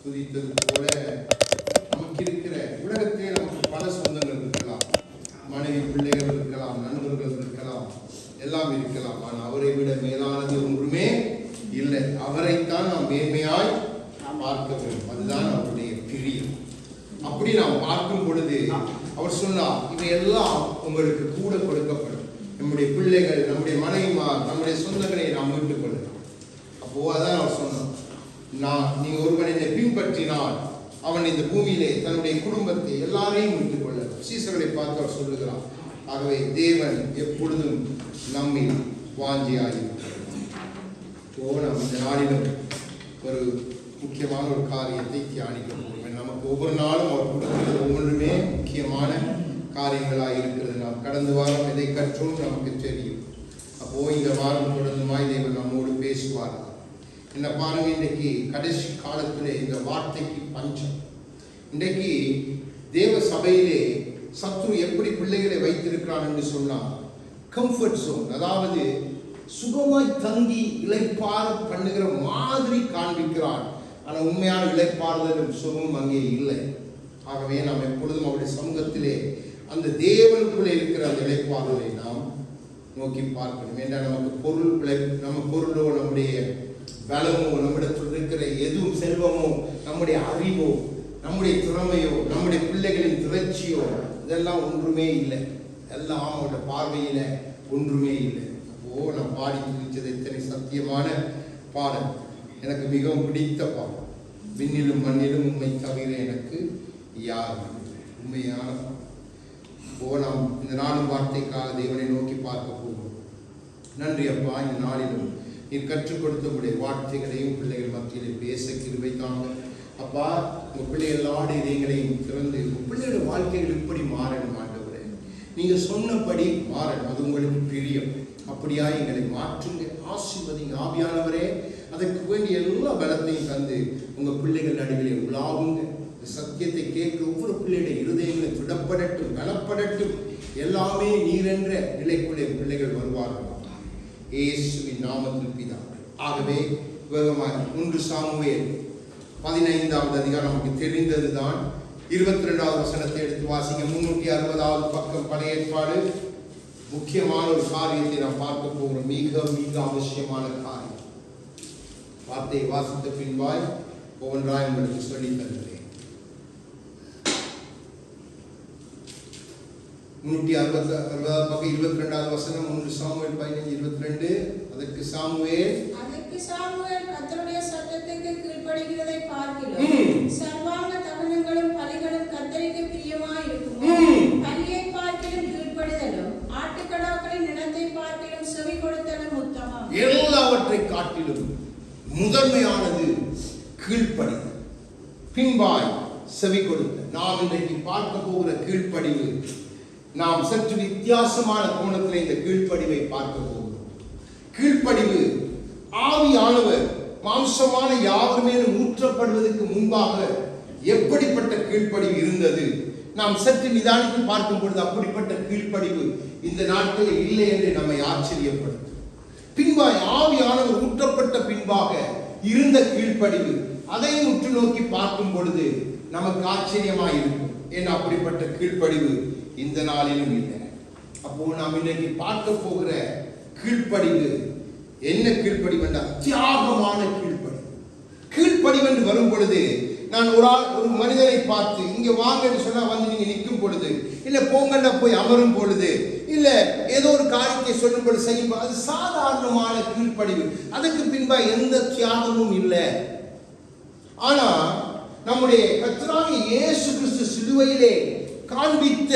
துதித்தது போல நமக்கு இருக்கிற உலகத்திலே நமக்கு பல சொந்தங்கள் இருக்கலாம், மனைவி பிள்ளைகள் இருக்கலாம், நண்பர்கள் இருக்கலாம், எல்லாம் இருக்கலாம். ஆனால் அவரை விட மேலானது ஒன்றுமே இல்லை. அவரைத்தான் நாம் மேன்மையாய் பார்க்க வேண்டும். அதுதான் அவருடைய பிரியம். அப்படி நாம் பார்க்கும் பொழுது அவர் சொன்னார், இவையெல்லாம் உங்களுக்கு கூட கொடுக்கப்படும். நம்முடைய பிள்ளைகள், நம்முடைய மனைவிமார், நம்முடைய சொந்தங்களை நாம் மீட்டுக் கொள்ளலாம். அப்போ அதான் அவர் சொன்னார், நீங்க ஒருவன் என்னை பின்பற்றினால் அவன் இந்த பூமியிலே தன்னுடைய குடும்பத்தை எல்லாரையும் மீட்டுக் கொள்ள. சீசர்களை பார்த்து அவர் சொல்லுகிறார். ஆகவே தேவன் எப்பொழுதும் நம்மில் வாஞ்சியாயிருக்கிறார். நாம் இந்த நாளிலும் ஒரு முக்கியமான ஒரு காரியத்தை தியானிக்க முடியும். நமக்கு ஒவ்வொரு நாளும் அவர் கொடுக்கிறது ஒவ்வொன்றுமே முக்கியமான காரியங்களாக இருக்கிறது. நாம் கடந்த வாரம் எதை கற்றோம் நமக்கு தெரியும். அப்போ இந்த வாரம் தொடர்ந்துமாய் தேவன் நம்மோடு பேசுவார். என்ன பாருங்க, இன்றைக்கு கடைசி காலத்திலே இந்த வார்த்தைக்கு பஞ்சம். இன்றைக்கு தேவ சபையிலே சத்ரு எப்படி பிள்ளைகளை வைத்திருக்கிறான் என்று சொன்னால், கம்ஃபர்ட் ஜோன், அதாவது சுகமாய் தங்கி இளைப்பாற பண்ணுகிற மாதிரி காண்பிக்கிறான். ஆனால் உண்மையான இளைப்பாறுதலும் சுகமும் அங்கே இல்லை. ஆகவே நாம் எப்பொழுதும் அவருடைய சமூகத்திலே அந்த தேவனுக்குள்ளே இருக்கிற அந்த இளைப்பாறுதலை நாம் நோக்கி பார்க்கணும். என்றால் நம்ம பொருளோ, நம்முடைய பலமோ, நம்மிடத்தில் இருக்கிற எதுவும் செல்வமோ, நம்முடைய அறிவோ, நம்முடைய திறமையோ, நம்முடைய பிள்ளைகளின் திறச்சியோ, இதெல்லாம் ஒன்றுமே இல்லை. எல்லாம் அவருடைய பார்வையில ஒன்றுமே இல்லை. அப்போ நான் பாடி துதித்தது இத்தனை சத்தியமான பாடல், எனக்கு மிகவும் பிடித்த பாடல். விண்ணிலும் மண்ணிலும் உண்மை தவிர எனக்கு யார், உண்மையான. அப்போ நாம் இந்த நாளும் வார்த்தைக்காக தேவனை நோக்கி பார்க்க போவோம். நன்றி அப்பா, இந்த நாளிலும் நீர் கற்றுக் கொடுத்த உடைய வார்த்தைகளையும் பிள்ளைகள் மத்தியிலே பேச கிருபை தாங்க அப்பா. உங்கள் பிள்ளைகளோட இதயங்களையும் திறந்து உங்கள் பிள்ளைகளோட வாழ்க்கைகள் இப்படி மாறணும் ஆண்டவரே. நீங்கள் சொன்னபடி மாறணும், அது உங்களுக்கு பிரியம். அப்படியா எங்களை மாற்றுங்க, ஆசீர்வதிங்க ஆவியானவரே. அதற்கு வேண்டிய எல்லா பலத்தையும் தந்து உங்கள் பிள்ளைகள் நடுவிலே உலாவுங்க. இந்த சத்தியத்தை கேட்க ஒவ்வொரு பிள்ளைகளுடைய இருதயங்களை திடப்படட்டும், பலப்படட்டும். எல்லாமே நீரென்ற நிலைக்குள்ளே பிள்ளைகள் வருவார்கள் இயேசுவின் நாமத்தில் பிதாவே. ஆகவே வேகமாக 1 சாமுவேல் 15வது அதிகாரம் நமக்கு தெரிந்ததுதான். 22வது வசனத்தை எடுத்து வாசிங்க. 360வது பக்கம் பழைய ஏற்பாடு. முக்கியமான ஒரு காரியத்தை நாம் பார்க்க போகிறோம். மிக மிக அவசியமான காரியம். வார்த்தையை வாசித்த பின்பாய் ஒவ்வொன்றாய் உங்களுக்கு சொல்லி தருகிறேன். 360வது பக்கம் 22வது வசனம். 1 சாமுவேல் 15:22. அதற்கு சாமுவேல் கர்த்தருடைய சத்தத்துக்கு கீழ்ப்படிகிறதை பார்க்கிறோம். சர்வாங்க தகனங்களும் பலிகளும் கர்த்தருக்கு பிரியமாய் இருக்கும். பலியை பார்க்கிலும் கீழ்ப்படிதலும், ஆட்டுக்கடாக்களின் நிலத்தை பார்க்கிலும் செவி கொடுத்தலும் உத்தமம். எல்லாவற்றை காட்டிலும் முதன்மையானது கீழ்ப்படிதல், பின்பாய் செவி கொடுத்தல். நாம் இன்றைக்கு பார்க்க போகிற கீழ்ப்படிவு, நாம் சற்று வித்தியாசமான கோணத்தில் இந்த கீழ்ப்படிவை பார்க்க போகிறோம். கீழ்ப்படிவு ஆவியானவர் மாம்சமான யாவர் மேலும் ஊற்றப்படுவதற்கு முன்பாக எப்படிப்பட்ட கீழ்ப்படிவு இருந்தது நாம் சற்று நிதானித்து பார்க்கும் பொழுது அப்படிப்பட்ட கீழ்ப்படிவு இந்த நாட்களில் இல்லை என்று நம்மை ஆச்சரியப்படுத்தும். பின்பாய் ஆவியானவர் ஊற்றப்பட்ட பின்பாக இருந்த கீழ்ப்படிவு, அதையும் உற்று நோக்கி பார்க்கும் பொழுது நமக்கு ஆச்சரியமாக இருக்கும். ஏன்னா அப்படிப்பட்ட கீழ்ப்படிவு இந்த நாளிலும் இல்லை. அப்போ நாம் இன்றைக்கு பார்க்க போகிற கீழ்ப்படிவு என்ன கீழ்ப்படிவு என்றால் தியாகமான கீழ்ப்படிவு. கீழ்ப்படிவு என்று வரும் பொழுது நான் ஒரு மனிதனை பார்த்து இங்க வாங்க என்று சொன்னா வந்து நீங்க நிற்கும் பொழுது, இல்ல போங்கண்டா போய் அமரும் பொழுது, இல்ல ஏதோ ஒரு காரியத்தை சொல்லும் பொழுது செய்யும், அது சாதாரணமான கீழ்ப்படிவு. அதுக்கு பின்பா எந்த தியாகமும் இல்லை. ஆனா நம்முடைய கர்த்தராகிய இயேசு கிறிஸ்து சிலுவையிலே காண்பித்த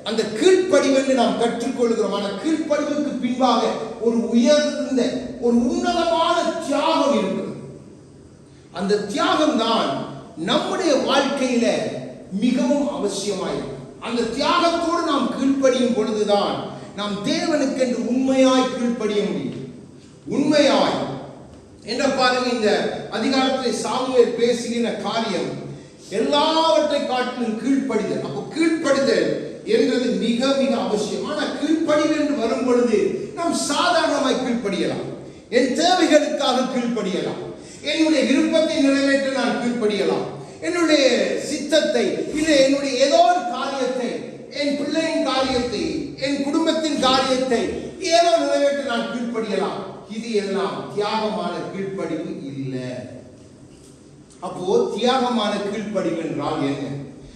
அந்த கீழ்ப்படிவென்று நாம் கற்றுக்கொள்கிறோம். ஆனால் கீழ்ப்படிவுக்கு பின்பாக ஒரு உயர்ந்த ஒரு உன்னதமான தியாகம் இருக்கிறது. அந்த தியாகம் தான் நம்முடைய வாழ்க்கையில மிகவும் அவசியமாயிருக்கு. அந்த தியாகத்தோடு நாம் கீழ்ப்படியும் பொழுதுதான் நாம் தேவனுக்கு என்று உண்மையாய் கீழ்ப்படிய முடியும். உண்மையாய் என்ன பாருங்க, இந்த அதிகாரத்தில் சாமுவேல் பேசுகிற காரியம் எல்லாவற்றை காட்டிலும் கீழ்ப்படிதல். அப்போ கீழ்ப்படிதல் என்றது மிக மிக அவசியம். ஆனால் கீழ்ப்படிவு என்று வரும் பொழுது நாம் சாதாரணமாய் கீழ்ப்படியலாம். என் தேவைகளுக்காக கீழ்ப்படியலாம், என்னுடைய விருப்பத்தை நிறைவேற்ற நான் கீழ்ப்படியலாம். கீழ்ப்படியலாம். என்னுடைய சித்தத்தை இல்லை என்னுடைய ஏதோ ஒரு காரியத்தை, என் பிள்ளையின் காரியத்தை, என் குடும்பத்தின் காரியத்தை ஏதோ நிறைவேற்ற நான் கீழ்ப்படியலாம். இது எல்லாம் தியாகமான கீழ்ப்படிவு இல்லை. அப்போ தியாகமான கீழ்ப்படிவு என்றால் என்ன?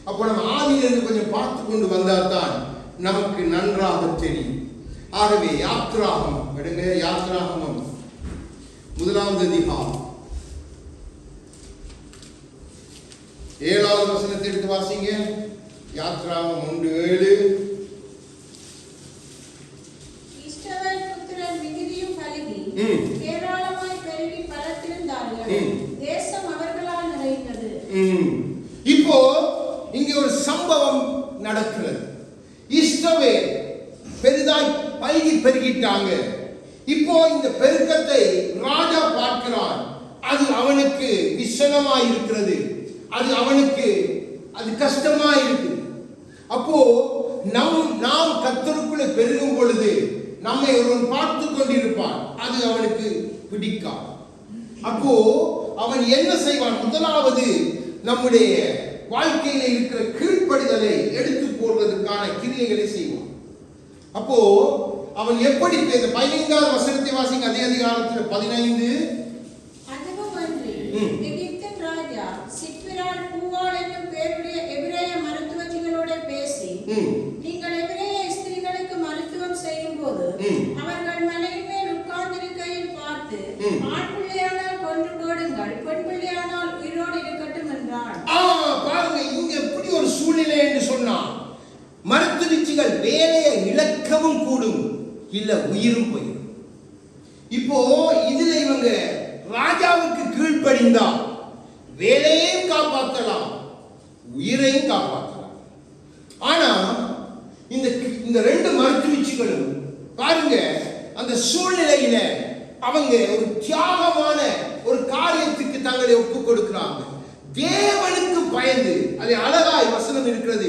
அப்போ நம்ம ஆதியிலிருந்து கொஞ்சம் பார்த்து கொண்டு வந்தால்தான் நமக்கு நன்றாக தெரியும். ஆகவே யாத்ராகமம் எடுங்க. யாத்ராகமம் 1வது அதிகாரம் 7வது வசனத்தை எடுத்து வாசிங்க. யாத்ராகமம் 1:7. இஸ்ரவேல் புத்திரர் மிகுதியும் பலுகி ஏராளமாய் பெருகி பலத்திருந்தார்கள். தேசம் அவர்களால் நிறைந்தது. இப்போ இங்கே ஒரு சம்பவம் நடக்கிறது. இஸ்ரவேல் பெரிதாய் பல்கி பெருகிட்டாங்க. இப்போ இந்த பெருக்கத்தை ராஜா பார்க்கிறான். அது அவனுக்கு விஷனமா இருக்கிறது. அது அவனுக்கு அது கஷ்டமா இருக்கு. அப்போ நாம் கர்த்தருக்குள்ளே பெருகும் பொழுது நம்மை ஒருவன் பார்த்து கொண்டிருப்பான். அது அவனுக்கு பிடிக்காது. அப்போ அவன் என்ன செய்வான்? முதலாவது நம்முடைய வாழ்க்கையில இருக்கிற கீழ்ப்படிதலை எடுத்து போடுவதற்கான கிரியைகளை செய்வான். அப்போ அவன் எப்படி 15வது வசனத்தை வாசிங்க. அதே அதிகாரத்தில் 15. அதுவுமன்றி எகிப்தின் ராஜா சித்ராள் பூவாள் என்னும் பேருடைய எபிரேய மருத்துவச்சிகளோட பேசி, நீங்கள் எபிரேய ஸ்திரீகளுக்கு மருத்துவம் செய்யும் போது அவர்கள் மலையின் மேல் உட்கார்ந்திருக்கையில் பார்த்து, ஆண் பிள்ளையானால் கொன்று போடுங்கள், பெண் பிள்ளையானால் உயிரோடு இருக்கட்டும் என்றான். பாருங்க, இங்க எப்படி ஒரு சூழ்நிலை என்று சொன்னா, மருத்துவச்சிகள் வேலையை இழக்கவும் கூடும், இல்ல உயிரும் போயிடும். இப்போ இதுல இவங்க ராஜாவுக்கு கீழ்ப்படிந்தா வேலையையும் காப்பாற்றலாம், உயிரையும் காப்பாற்றலாம். ஆனா இந்த ரெண்டு மருத்துவச்சிகளும் பாருங்க, அந்த சூழ்நிலையில அவங்க ஒரு தியாகமான ஒரு காரியத்துக்கு தங்களை ஒப்புக் கொடுக்கிறாங்க. தேவனுக்கு பயந்து, அது அழகாய் வசனம் இருக்கிறது,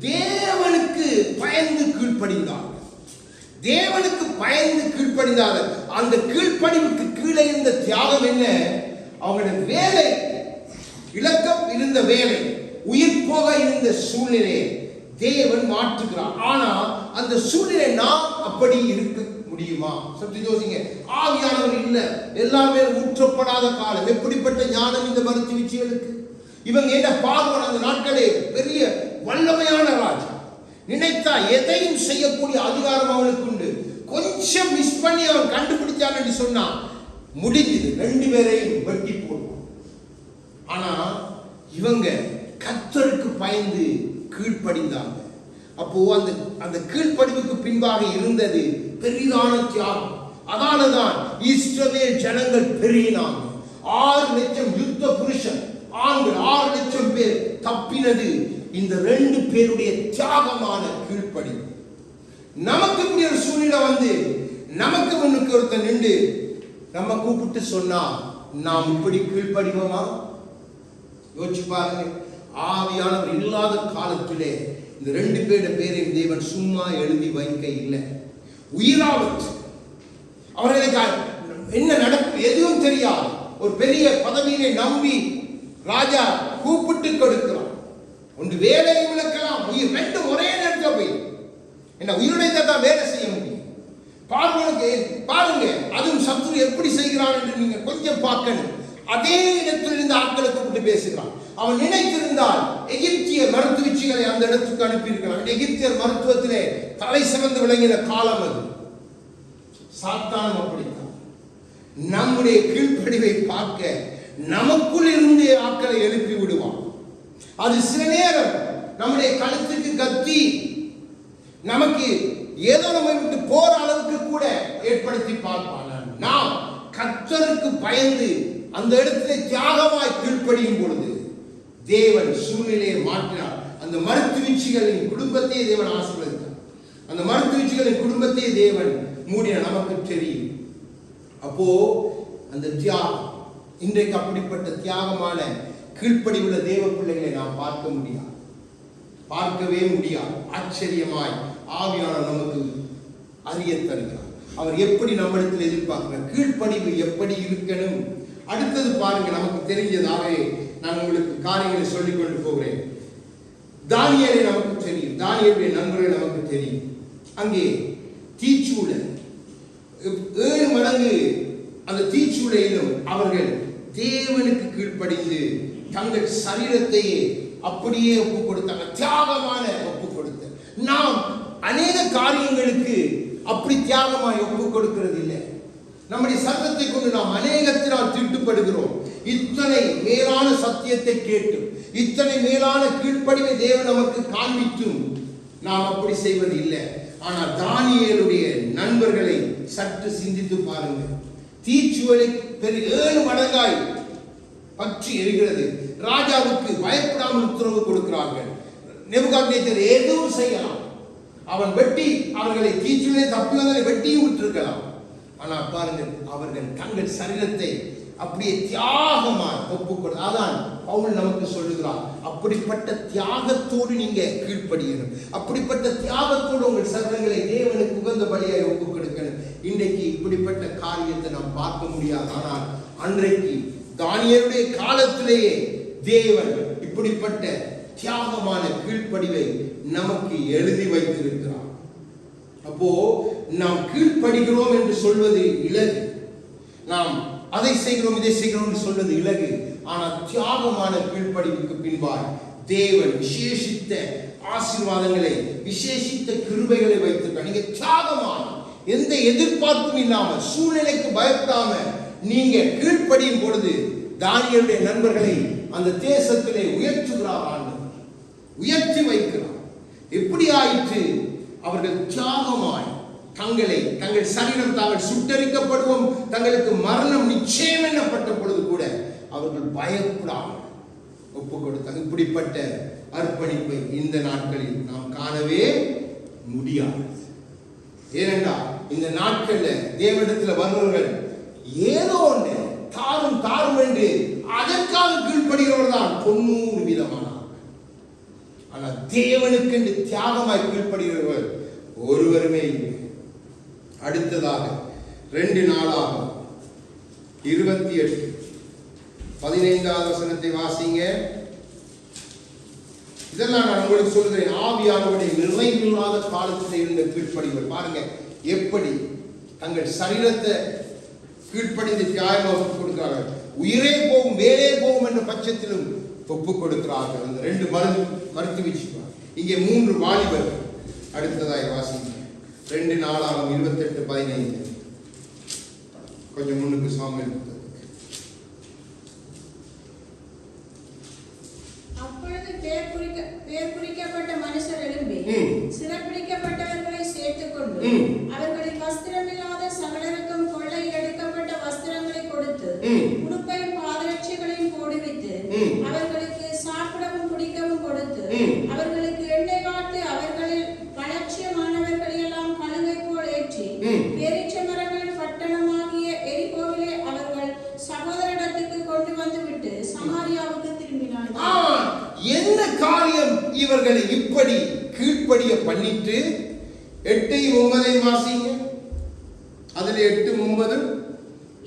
தேவனுக்கு பயந்து கீழ்ப்படிந்தார்கள். தேவனுக்கு பயந்து கீழ்ப்படிந்தார்கள். அந்த கீழ்ப்படிவுக்கு கீழே இருந்த தியாகம் என்ன? அவங்களுடைய வேலை, இலக்கம் இருந்த வேலை, உயிர் போக இருந்த சூழ்நிலை தேவன் மாற்றுகிறார். ஆனா அந்த சூழ்நிலை நாம் அப்படி இருக்க முடியுமா? சற்று யோசிங்க. ஆவியானவர் இல்ல, எல்லாமே ஊற்றப்படாத காலம். எப்படிப்பட்ட ஞானம் இந்த மருத்துவச்சிகளுக்கு! இவங்க என்ன பார்வன் அந்த நாட்களே பெரிய வல்லமையான ராஜா, நினைத்தா எதையும் செய்யக்கூடிய அதிகாரம் அவனுக்கு உண்டு. கொஞ்சம் மிஸ் பண்ணி அவன் கண்டுபிடிச்சான் என்று சொன்னா முடிஞ்சது, 2 பேரையும் வெட்டி போடுவான். ஆனா இவங்க கர்த்தருக்கு பயந்து கீழ்ப்படிந்தாங்க. அப்போ அந்த கீழ்ப்படிவுக்கு பின்பாக இருந்தது பெரிதான தியாகம். அதனாலதான் இஸ்ரவேல் ஜனங்கள் பெருகினாங்க. 6 லட்சம் யுத்த புருஷன் ஆண்கள், 6 லட்சம் பேர் தப்பினது இந்த 2 பேருடைய தியாகமான கீழ்ப்படிவு. நமக்கு இப்படி ஒரு சூழ்நிலை வந்து நமக்கு முன்னுக்கு ஒருத்தர் நின்று நம்ம கூப்பிட்டு சொன்னா நாம் இப்படி கீழ்ப்படிவோமா? யோசிச்சு பாருங்க. ஆவியானவர் இல்லாத காலத்திலே இந்த 2 பேரையும் தேவன் சும்மா எழுதி வைக்க இல்லை. உயிராவற்று அவர்களுக்கு என்ன நடக்கும் எதுவும் தெரியாது. ஒரு பெரிய பதவியை நம்பி ராஜா கூப்பிட்டு கொடுக்கிறான். ஒன்று வேலையை விளக்கலாம், உயிர் 2 ஒரே நேரத்தில் போய் என்ன உயிருடைய தான் வேலை செய்ய முடியும். பாருங்க, அதுவும் சத்துரு எப்படி செய்கிறான் என்று நீங்க கொஞ்சம் பார்க்கணும். அதே இடத்தில் இருந்து ஆட்களை கூப்பிட்டு பேசுகிறான். அவன் நினைத்திருந்தால் எகிப்திய மருத்துவச்சிகளை அந்த இடத்துக்கு அனுப்பியிருக்கிறான். எகிப்தியர் மருத்துவத்திலே தலை சிறந்து விளங்கின காலம் அது. சாத்தானும் அப்படித்தான். நம்முடைய கீழ்ப்படிவை பார்க்க நமக்குள் இருந்து ஆட்களை எழுப்பி விடுவான். அது சில நேரம் நம்முடைய கழுத்துக்கு கத்தி நமக்கு ஏதோ நம்ம விட்டு போற அளவுக்கு கூட ஏற்படுத்தி பார்ப்பான். நாம் கர்த்தருக்கு பயந்து அந்த இடத்திலே தியாகமாய் கீழ்ப்படியும் பொழுது தேவன் சூழ்நிலையை மாற்றினார். அந்த மருத்துவச்சிகளின் குடும்பத்தையே தேவன் ஆசீர்வதித்தார். அந்த மருத்துவச்சிகளின் குடும்பத்தையே தேவன் மூடினார். நமக்கு தெரியும். அப்போ அந்த தியாகம், இன்றைக்கு அப்படிப்பட்ட தியாகமான கீழ்ப்படிவுள்ள தேவ பிள்ளைகளை நாம் பார்க்க முடியாது, பார்க்கவே முடியாது. ஆச்சரியமாய் ஆவியானவர் நமக்கு அறிய தருகிறார். அவர் எப்படி நம்மிடத்தில் எதிர்பார்க்கிறார், கீழ்ப்படிவு எப்படி இருக்கணும். அடுத்தது பாருங்க, நமக்கு தெரிஞ்சதாகவே நான் உங்களுக்கு காரியங்களை சொல்லிக் கொண்டு போகிறேன். தானியேலை நமக்கு தெரியும், தானியேலுடைய நண்பர்கள் நமக்கு தெரியும். அங்கே தீச்சூளை 7 மடங்கு அந்த தீச்சூளையிலும் அவர்கள் தேவனுக்கு கீழ்ப்படிந்து தங்கள் சரீரத்தையே அப்படியே ஒப்பு கொடுத்தாங்க. தியாகமான ஒப்பு கொடுத்த நாம் அநேக காரியங்களுக்கு அப்படி தியாகமாய் ஒப்பு கொடுக்கிறது இல்லை. நம்முடைய சத்தத்தை கொண்டு நாம் அநேகத்தினால் தீட்டுப்படுகிறோம். இத்தனை மேலான சத்தியத்தை கேட்டும், இத்தனை மேலான கீழ்ப்படிவை தேவன் நமக்கு காண்பித்தும் நாம் அப்படி செய்வது இல்லை. ஆனால் தானியேலுடைய நண்பர்களை சற்று சிந்தித்து பாருங்கள். தீச்சுவலை 7 மடங்காய் பற்றி எரிகிறது. ராஜாவுக்கு பயப்படாமல் உத்தரவு கொடுக்கிறார்கள். நேபுகாத்நேச்சர் எதுவும் செய்யலாம், அவன் வெட்டி அவர்களை தீச்சுவலை தப்பினதை வெட்டியும் விட்டிருக்கலாம். ஆனால் பாருங்கள், அவர்கள் தங்கள் சரீரத்தை அப்படியே தியாகமாக ஒப்புக்கொடு. அதான் பவுல் நமக்கு சொல்லுகிறார், அப்படிப்பட்ட தியாகத்தோடு நீங்க கீழ்ப்படியணும், அப்படிப்பட்ட தியாகத்தோடு உங்கள் சரீரங்களை தேவனுக்கு உகந்த பலியாய் ஒப்பு கொடுக்கணும். இன்றைக்கு இப்படிப்பட்ட காரியத்தை நாம் பார்க்க முடியாது. ஆனால் அன்றைக்கு தானியேலுடைய காலத்திலேயே தேவன் இப்படிப்பட்ட தியாகமான கீழ்ப்படிவை நமக்கு எழுதி வைத்திருக்கிறார். அப்போ நாம் கீழ்ப்படுகிறோம் என்று சொல்வது இலகு, நாம் அதை செய்கிறோம் இதை செய்கிறோம் என்று சொல்வது இலகு. ஆனால் தியாகமான கீழ்ப்படிவுக்கு பின்பாய் தேவன் விசேஷித்த ஆசீர்வாதங்களை, விசேஷித்த கிருபைகளை வைத்திருக்கார். நீங்க தியாகமான எந்த எதிர்பார்ப்பும் இல்லாம, சூழ்நிலைக்கு பயப்படாம நீங்க கீழ்ப்படியும் பொழுது தானியேலுடைய நண்பர்களை அந்த தேசத்திலே உயர்த்துகிறார், ஆண்டவர் உயர்த்தி வைக்கிறார். எப்படி ஆயிற்று? அவர்கள் தியாகமாய் தங்கள் சரீரம் தாங்கள் சுட்டரிக்கப்படுவோம், தங்களுக்கு மரணம் நிச்சயம் என்னப்பட்ட பொழுது கூட அவர்கள் பயப்படாமல் ஒப்பு கொடுத்தாங்க. இப்படிப்பட்ட அர்ப்பணிப்பை இந்த நாட்களில் நாம் காணவே முடியாது. ஏனென்றால் இந்த நாட்கள்ல தேவனிடத்தில் வருபவர்கள் ஏதோ ஒன்று தாரும் என்று அதற்காக கீழ்ப்படுகிறவர் தான் 90%. ஆனால் தேவனுக்கு என்று தியாகமாய் கீழ்ப்படுகிறவர் ஒருவருமே இல்லை. அடுத்ததாக 2 நாளாகும் 28 15வது வசனத்தை வாசிங்க. இதெல்லாம் நான் உங்களுக்கு சொல்கிறேன், ஆவியானவருடைய நிறைவில்லாத காலத்தில் இருந்த கீழ்ப்படிவர். பாருங்க எப்படி தங்கள் சரீரத்தை கீழ்ப்படிந்து தியாகமாக ஒப்புக் கொடுக்கிறார்கள். உயிரே போகும் வேலே போகும் என்ற பட்சத்திலும் ஒப்புக் கொடுக்கிறார்கள். அந்த 2 மறுத்து வச்சுக்கிறார். இங்கே 3 வாலிபர்கள். அடுத்ததாய் வாசிங்க 2 நாளாகும் 28 15. கொஞ்சம் முன்னுக்கு சாமுவேல். அப்பொழுது பேர் குறிக்கப்பட்ட மனுஷர் எழும்பி சிறப்பிடிக்கப்பட்டவர்களை சேர்த்துக் கொண்டு அவர்களின் வஸ்திரமில்லாத சகலருக்கும் கொள்ளையில் எடுக்கப்பட்ட வஸ்திரங்களை கொடுத்து உடுப்பையும் பாதரட்சைகளையும் போடுவித்து அவர்களுக்கு சாப்பிடவும் குடிக்கவும் கொடுத்து அவர்களுக்கு எண்ணெய் வார்த்து அவர்களில் பலட்சியமானவர்களை எல்லாம் கழுகை போல் ஏற்றி பேரீச்ச மரங்களின் பட்டணமாகிய எரிகோவிலே அவர்கள் சகோதரிடத்துக்கு கொண்டு வந்து விட்டு சமாரியாவுக்கு திரும்பினார்கள். என்ன காரியம் இவர்களை இப்படி கீழ்ப்படிய பண்ணிட்டு 8-9 வாசிங்க. அதுல 8-9.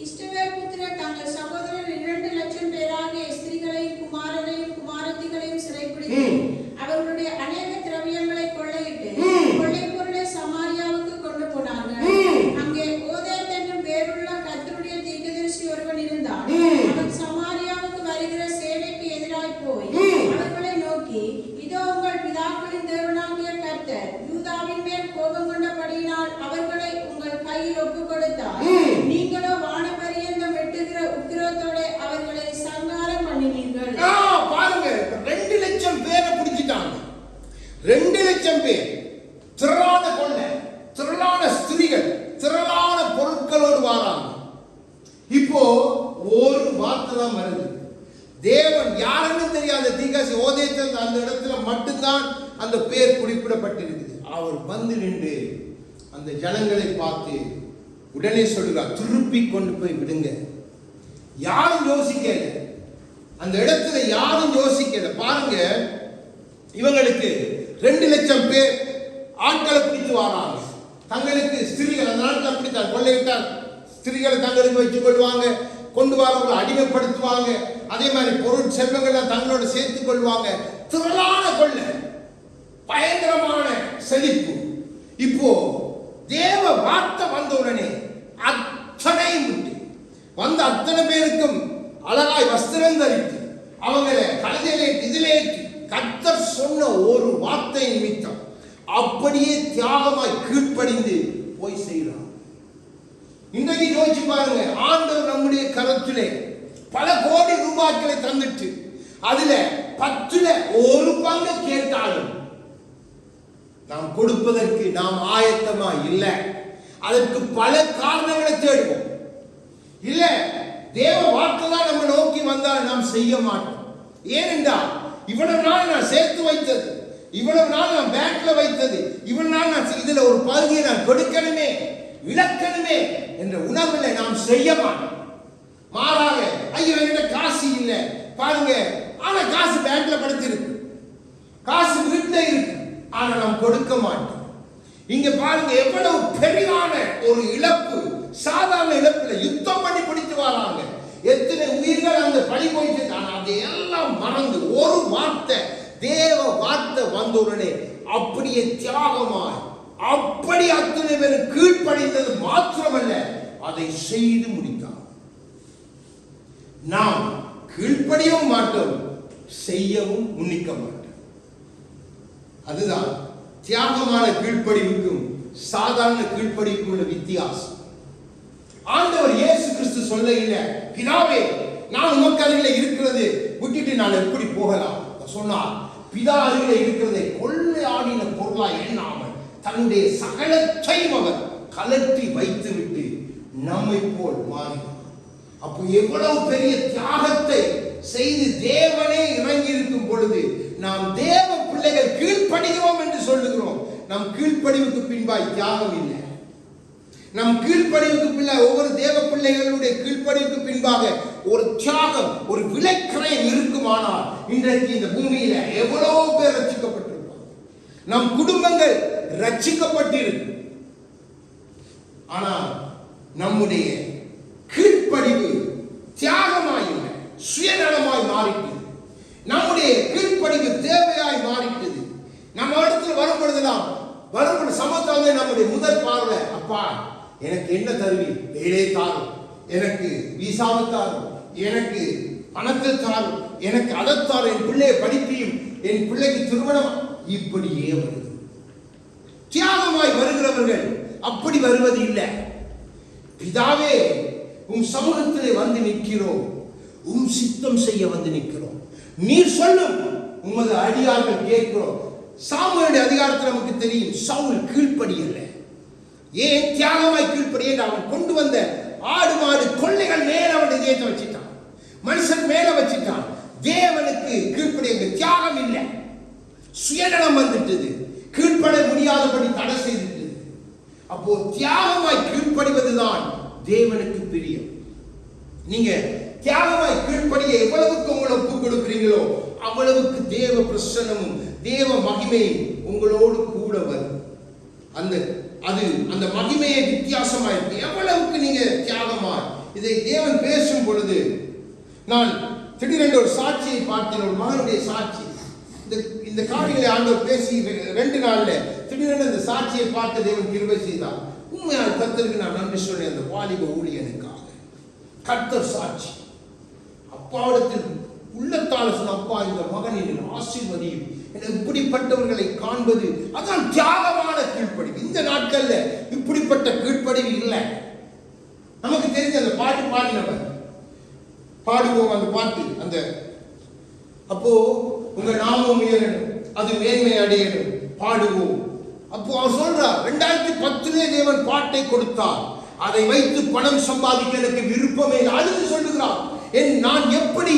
இஸ்ரவேல் புத்திரர் தங்கள் சகோதரர் 2 லட்சம் பேராகிய ஸ்திரீகளையும் குமாரரையும் குமாரத்திகளையும் சிறைப்பிடித்து அவர்களுடைய அநேக திரவியங்களை கொள்ளையிட்டு கொள்ளைப் பொருளை சமாரியாவுக்கு கொண்டு போனார்கள். அங்கே ஓதேத் என்னும் பேருள்ள கர்த்தருடைய தீர்க்கதரிசி ஒருவன் இருந்தான். அவன் சமாரியாவுக்கு வருகிற சேனைக்கு எதிராய் போய் அவர்களை நோக்கி, இதோ உங்கள் பிதாக்களின் தேவனாகிய கர்த்தர் யூதாவின் மேல் கோபம் கொண்டபடியினால் அவர்களை உங்கள் கையில் ஒப்புக் கொடுத்தார். நீங்களோ வானபரியந்தம் வெட்டுகிற உக்கிரத்தோட அவர்களை சங்காரம் பண்ணினீர்கள். பாருங்க, 2 லட்சம் பேரை பிடிச்சிட்டாங்க. 2 லட்சம் பேர், திரளான கொள்ளை, திரளான ஸ்திரீகள், திரளான பொருட்களோடு வராங்க. இப்போ ஒரு வார்த்தை தான் வருது. தேவன் யாருன்னு தெரியாத தீர்க்கதரிசி ஓதேத் அந்த இடத்துல மட்டும்தான் அந்த பேர் குறிப்பிடப்பட்டிருக்குது. அவர் வந்து நின்று அந்த ஜனங்களை பார்த்து உடனே சொல்லுகிறார், திருப்பி கொண்டு போய் விடுங்க. யாரும் யோசிக்கல, அந்த இடத்துல யாரும் யோசிக்கல. பாருங்க, இவங்களுக்கு 2 லட்சம் பேர் ஆட்களை பிடித்து வராங்க. தங்களுக்கு ஸ்திரீகள், அந்த நாட்டில் அப்படித்தான் கொள்ளையிட்டால் ஸ்திரீகளை தங்களுக்கு வச்சுக் கொள்வாங்க, கொண்டு வரவங்களை அடிமைப்படுத்துவாங்க. அதே மாதிரி பொருள் செல்வங்களை தங்களோட சேர்த்துக் கொள்வாங்க. திரளான கொள்ள, பயங்கரமான செழிப்பு. இப்போ தேவ வார்த்தை வந்த உடனே அத்தனையும் விட்டு வந்த அத்தனை பேருக்கும் அழகாய் வஸ்திரம் தரித்து அவங்களை கழுதிலே இதிலேற்றி கர்த்தர் சொன்ன ஒரு வார்த்தை நிமித்தம் அப்படியே தியாகமாய் கீழ்ப்படிந்து போய் செய்கிறார். இன்றைக்கு யோசிச்சு பாருங்க, ஆண்டவர் நம்முடைய கரத்திலே பல கோடி ரூபாய்களை தந்துட்டு அதுல 10ல் 1 பங்கு கேட்டாலும் நாம் கொடுப்பதற்கு நாம் ஆயத்தமா இல்லை. அதற்கு பல காரணங்களை தேடுவோம். இல்ல தேவ வார்த்தை தான் நம்ம நோக்கி வந்தால் நாம் செய்ய மாட்டோம். ஏனென்றால் இவ்வளவு நாள் நான் சேர்த்து வைத்தது, இவ்வளவு நாள் நான் பேங்க்ல வைத்தது, இவ்வளவு நாள் நான் இதுல ஒரு பகுதியை நான் கொடுக்கணுமே, இழக்கணுமே என்ற உணர்வுல நாம் செய்ய மாட்டோம். மாறாக ஐயோ என்கிட்ட காசு இல்லை பாருங்க, ஆனா காசு பேங்க்ல படுத்திருக்கு, காசு வீட்டுல இருக்கு, ஆனா நாம் கொடுக்க மாட்டோம். இங்க பாருங்க எவ்வளவு பெரியான ஒரு இழப்பு. சாதாரண இழப்புல யுத்தம் பண்ணி பிடித்து வராங்க, எத்தனை உயிர்கள் அந்த பழி போயிட்டு, ஆனா அதையெல்லாம் மறந்து ஒரு வார்த்தை, தேவ வார்த்தை வந்த உடனே அப்படியே தியாகமாய் அப்படி அத்தனை பேர் கீழ்ப்படிந்தது மாத்திரமல்ல, அதை செய்து முடித்தார். நாம் கீழ்ப்படியவும் மாட்டோம், செய்யவும் முன்னிக்க மாட்டோம். அதுதான் தியாகமான கீழ்ப்படிவுக்கும் சாதாரண கீழ்ப்படிவுக்கும் உள்ள வித்தியாசம். ஆண்டவர் இயேசு கிறிஸ்து சொல்ல இல்லை, பிதாவே நான் உமக்கு அருகில் இருக்கிறது விட்டுட்டு நான் எப்படி போகலாம் சொன்னார். பிதா அருகில் இருக்கிறதை கொள்ளையாடின பொருளாய் எண்ணாமல் தன்னுடைய சகலத்தையும் அவர் கலற்றி வைத்து விட்டு நம்மை போல் மாறினார். அப்போ எவ்வளவு பெரிய தியாகத்தை செய்து தேவனே இறங்கி இருக்கும் பொழுது நாம் தேவ பிள்ளைகள் கீழ்ப்படிகிறோம் என்று சொல்லுகிறோம். நம் கீழ்ப்படிவுக்கு பின்பாய் தியாகம் இல்லை. நம் கீழ்ப்படிவுக்கு பிள்ளை ஒவ்வொரு தேவ பிள்ளைகளுடைய கீழ்ப்படிவுக்கு பின்பாக ஒரு தியாகம், ஒரு விலைக்கிரயம் இருக்குமானால் இன்றைக்கு இந்த பூமியில எவ்வளவு பேர் ரட்சிக்கப்பட்டிருப்பார். நம் குடும்பங்கள் ரட்சிக்கப்பட்டிருக்கு. ஆனால் நம்முடைய கீழ்ப்படிவு தியாகமாய் இல்லை, சுயநலமாய் மாறிட்டது. நம்முடைய கீழ்ப்படிவு தேவையாய் மாறிட்டது. நம்ம இடத்துல வரும் பொழுதுதான் சமத்தாங்க நம்முடைய முதல் பார்வை, அப்பா எனக்கு என்ன தருவி, வேலையை தாரும், எனக்கு வீசாவை தாரும், எனக்கு பணத்தை தாரும், எனக்கு அதைத்தாரும், என் பிள்ளையை படிப்பியும், என் பிள்ளைக்கு திருமணம், இப்படியே வருது. தியாகமாய் வருகிறவர்கள் அப்படி வருவது இல்லை. பிதாவே உம் சமூகத்திலே வந்து நிற்கிறோம், உம் சித்தம் செய்ய வந்து நிற்கிறோம், நீர் சொல்லும் உமது அடியார்கள் கேட்கிறோம். சாமுவேலுடைய அதிகாரத்தில் நமக்கு தெரியும், சவுல் கீழ்ப்படியல்ல. ஏன் தியாகமாய் கீழ்ப்படிய? அவன் கொண்டு வந்த ஆடு மாடு கொள்ளைகள் மேல அவன் இதயத்தை வச்சிட்டான், மனுஷன் மேல வச்சிட்டான். தேவனுக்கு கீழ்ப்படிய தியாகம் இல்லை, சுயநலம் வந்துட்டது, கீழ்ப்பட முடியாதபடி தடை செய்துட்டது. அப்போ தியாகமாய் கீழ்ப்படிவதுதான் தேவனுக்கு பிரியம். நீங்க தியாகமாய் கீழ்ப்படிய எவ்வளவுக்கு உங்களை ஒப்பு கொடுக்கிறீங்களோ அவ்வளவுக்கு தேவ பிரசன்னமும் தேவ மகிமையும் உங்களோடு கூட வரும். அந்த மகிமையை வித்தியாசமாயிருக்கு. எவ்வளவுக்கு நீங்க தியாகமாய் இதை தேவன் பேசும் பொழுது, நான் திடீரென்று ஒரு சாட்சியை பார்த்தேன், ஒரு மகனுடைய சாட்சி. இந்த காரியங்களை ஆண்டவர் பேசி 2 நாள்ல திடீரென்று அந்த சாட்சியை பார்த்து தேவன் கிருபை செய்தார். உண்மையான கர்த்தருக்கு நான் நன்றி சொன்னேன். அந்த வாலிப ஊழியனுக்காக கர்த்தர் சாட்சி அப்பாவிடத்தில் உள்ளத்தால சொன்ன, அப்பா இந்த மகனின் ஆசீர்வதியும், இப்படிப்பட்டவர்களை காண்பது அதான் தியாகமான கீழ்ப்படிவு. இந்த நாட்கள்ல இப்படிப்பட்ட கீழ்ப்படிவு இல்லை. நமக்கு தெரிஞ்ச அந்த பாட்டு பாடினவர் பாடுவோம், அந்த பாட்டு அந்த அப்போ உங்க நாமம் உயரணும், அது மேன்மை அடையணும், பாடுவோம். அப்போ அவர் சொல்றார், 2010 தேவன் பாட்டை கொடுத்தார், அதை வைத்து பணம் சம்பாதிக்க எனக்கு விருப்பமே. அழுது சொல்லுகிறார், நான் எப்படி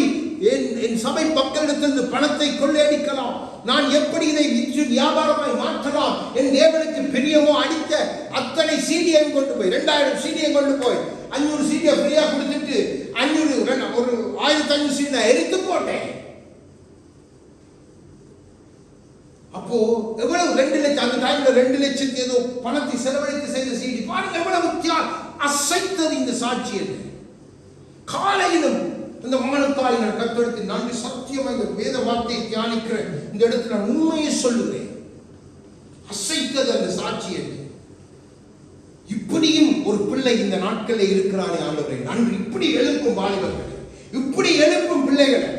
என் சபை மக்களிடத்திலிருந்து பணத்தை கொள்ளையடிக்கலாம், நான் எப்படி இதை விற்று வியாபாரமாய் மாற்றலாம், என் தேவனுக்கு பிரியமோ அடித்த அத்தனை சீடியையும் கொண்டு போய் 2000 சீடியை கொண்டு போய் 500 சீடியை ஃப்ரீயா கொடுத்துட்டு 1500 சீடி நான் எரித்து போட்டேன். அப்போ எவ்வளவு 2 லட்சம், அந்த டைம்ல 2 லட்சத்துக்கு ஏதோ பணத்தை செலவழித்து செய்த சீடி பாருங்க, எவ்வளவு அசைத்தது இந்த சாட்சி. காலையிலும் இந்த மகனுக்காய் நான் கத்தெடுத்து நன்றி. சத்தியமா இந்த வேத வார்த்தையை தியானிக்கிற இந்த இடத்துல நான் உண்மையை சொல்லுகிறேன். அசைத்தது அந்த சாட்சியை. இப்படியும் ஒரு பிள்ளை இந்த நாட்களில் இருக்கிறானே ஆண்டவரே நன்றி. இப்படி எழுப்பும் வாலிபர்களை, இப்படி எழுப்பும் பிள்ளைகளை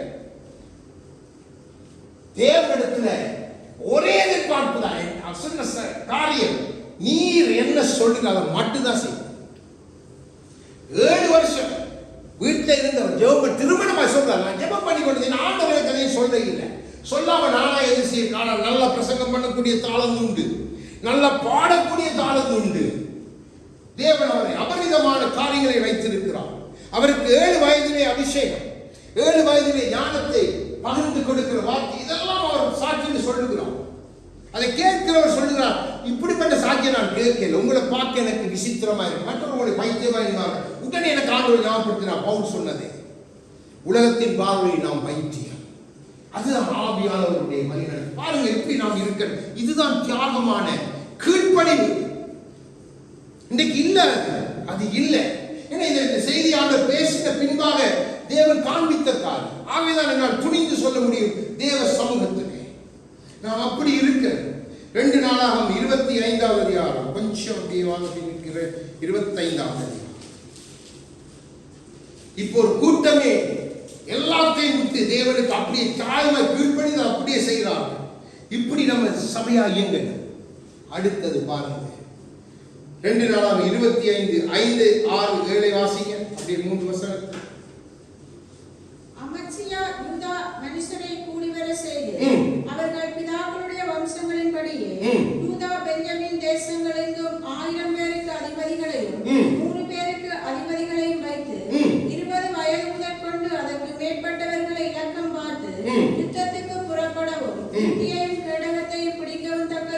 தேவனிடத்துல ஒரே எதிர்பார்ப்பு தான். காரியம் நீர் என்ன சொல்லுங்க அதை மட்டும்தான் செய்யும். 7 வருஷம் வீட்டில் இருந்தவர் ஜெபம் திருமணமா சொல்றாரு. நான் ஜெபம் பண்ணி கொண்டு ஆண்டவரை கதையை சொல்ல இல்லை. சொல்லாம நானா எது செய்ய. நல்ல பிரசங்கம் பண்ணக்கூடிய தாளம் உண்டு, நல்ல பாடக்கூடிய தாளம் உண்டு. தேவன் அவரை அபரிதமான காரியங்களை வைத்திருக்கிறார். அவருக்கு 7 வயதிலே அபிஷேகம், 7 வயதிலே ஞானத்தை பகிர்ந்து கொடுக்கிற வார்த்தை, இதெல்லாம் அவர் சாட்சின்னு சொல்லுகிறார். அதை கேட்கிறவர் சொல்லுகிறார், இப்படிப்பட்ட சாட்சியை நான் கேட்கல, உங்களை பார்க்க எனக்கு விசித்திரமா இருக்கு, மற்றவர்களை பைத்தியமா இருந்தாங்க. உடனே எனக்கு ஆண்டவர் ஞாபகப்படுத்தினார் பவுல் சொன்னதே, உலகத்தின் பார்வையை நாம் பைத்தியம். அதுதான் ஆவியானவருடைய வழிநடத்தை. பாருங்க எப்படி நாம் இருக்கிறோம். இதுதான் தியாகமான கீழ்ப்படிவு. இன்றைக்கு இல்ல, அது இல்லை. ஏன்னா இந்த செய்தியாளர் பேசின பின்பாக தேவன் காண்பித்த காரியம். ஆகவேதான் என்னால் துணிந்து சொல்ல முடியும் தேவ சமூகத்திலே நாம் அப்படி இருக்க. 2 நாளாகும் 25வது அதிகாரம், கொஞ்சம் அப்படியே வாங்கிக்கிற 25வது அதிகாரம். இப்போ ஒரு கூட்டமே எல்லாத்தையும் விட்டு தேவனுக்கு அப்படியே தாழ்மை கீழ்ப்படிந்து அப்படியே செய்கிறார்கள். இப்படி நம்ம சபையா இயங்க. அடுத்தது பாருங்க, 2 நாளாகும் 25, 5, 6, 7 வாசிங்க. அப்படியே 3 வசனம். அமத்சியா யூதா மனுஷரை கூடிவர செய்து அவர்கள் பிதாக்களுடைய வம்சங்களின்படியே யூதா பென்யமீன் தேசங்களெங்கும் 1000 பேருக்கு அதிபதிகளையும் 100 பேருக்கு அதிபதிகளையும் வைத்து 20 வயது முதற்கொண்டு அதற்கு மேற்பட்டவர்களை இலக்கம் பார்த்து யுத்தத்துக்கு புறப்படவும் ஈட்டியையும் கேடகத்தையும் பிடிக்கவும் தக்க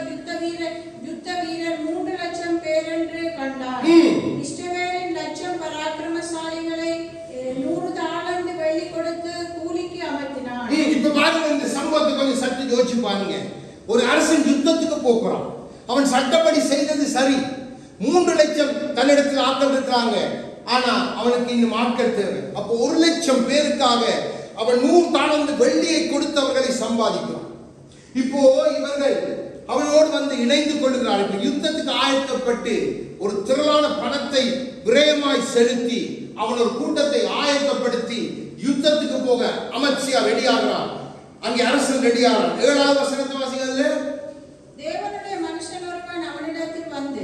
யுத்த வீரர் 3 லட்சம் பேர் என்று கண்டார். இஸ்ரவேலின் லட்சம் பராக்கிரமசாலிகளை 100 தாலந்து வெள்ளி கொடுத்து கூலிக்கு அமர்த்தினார். இப்ப பாருங்க, இந்த சம்பவத்தை கொஞ்சம் சற்று யோசிச்சு பாருங்க. ஒரு அரசன் யுத்தத்துக்கு போகிறான். அவன் சட்டப்படி செய்தது சரி. 3 லட்சம் தன்னிடத்தில் ஆட்கள் இருக்கிறாங்க. ஆனா அவனுக்கு இன்னும் ஆட்கள் தேவை. அப்போ 1 லட்சம் பேருக்காக அவன் 100 தாலந்து வெள்ளியை கொடுத்தவர்களை சம்பாதிக்கிறான். இப்போ இவர்கள் அவனோடு வந்து இணைந்து கொள்கிறார். இப்ப யுத்தத்துக்கு ஆயத்தப்பட்டு ஒரு திரளான பணத்தை விரயமாய் செலுத்தி அவன் ஒரு கூட்டத்தை ஆயத்தப்படுத்தி யுத்தத்துக்கு போக அமத்சியா ரெடியாகிறான். அங்கே அரசன் ரெடியாகிறான். 7வது வசனத்தை வாசிங்க. தேவனுடைய மனுஷன் ஒருவன் அவனிடத்தில் வந்து,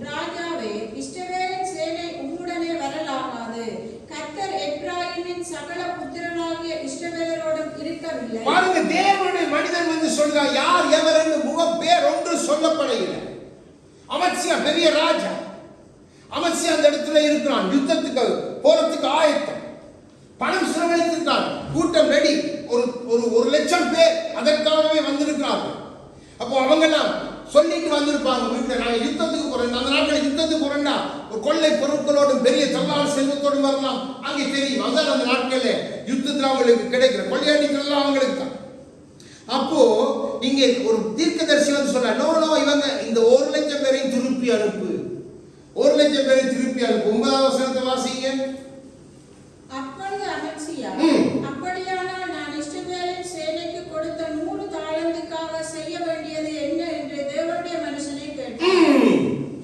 ராஜாவே, இஸ்ரவேலின் சேனை உம்முடனே வரலாகாது. கர்த்தர் எப்பிராயீமின் சகல புத்திரனாகிய இஸ்ரவேலரோடும் இருக்கவில்லை. பாருங்க, தேவனுடைய மனிதன் வந்து சொல்றார், யார் எவர் என்று முகப்பேர் ஒன்று சொல்லப்படவில்லை. அமத்சியா பெரிய ராஜா. அமத்சியா அந்த இடத்துல இருக்கிறான். யுத்தத்துக்கு போறதுக்கு ஆயத்தம். பணம் செலவழித்திருக்கான். கூட்டம் ரெடி. ஒரு லட்சம் பேர் அதற்காகவே வந்திருக்கிறார்கள். அப்போ அவங்க எல்லாம் சொல்லிட்டு வந்திருப்பாங்க, வீட்டில் நாங்கள் யுத்தத்துக்கு போறோம். அந்த நாட்களில் யுத்தத்துக்கு போறோம்னா ஒரு கொள்ளை பொருட்களோடும் பெரிய தள்ளால் செல்வத்தோடும் வரலாம். அங்கே தெரியும், அதான் அந்த நாட்களில் யுத்தத்தில் அவங்களுக்கு கிடைக்கிற கொள்ளையடிக்கலாம் அவங்களுக்கு தான். அப்போ இங்கே ஒரு தீர்க்கதரிசி வந்து சொல்ற, நோ இவங்க இந்த 1 லட்சம் பேரையும் திருப்பி அனுப்பு. 1 லட்சம் பேரை திருப்பி அனுப்பு. 9வது வசனத்தை வாசிங்க. அப்பொழுது அமத்சியா, அப்படியானால் நான் இஸ்ரவேலின் சேனைக்கு கொடுத்த 100 தாலந்துக்காக செய்ய வேண்டியது என்ன என்று தேவனுடைய மனுஷனை கேட்டார்.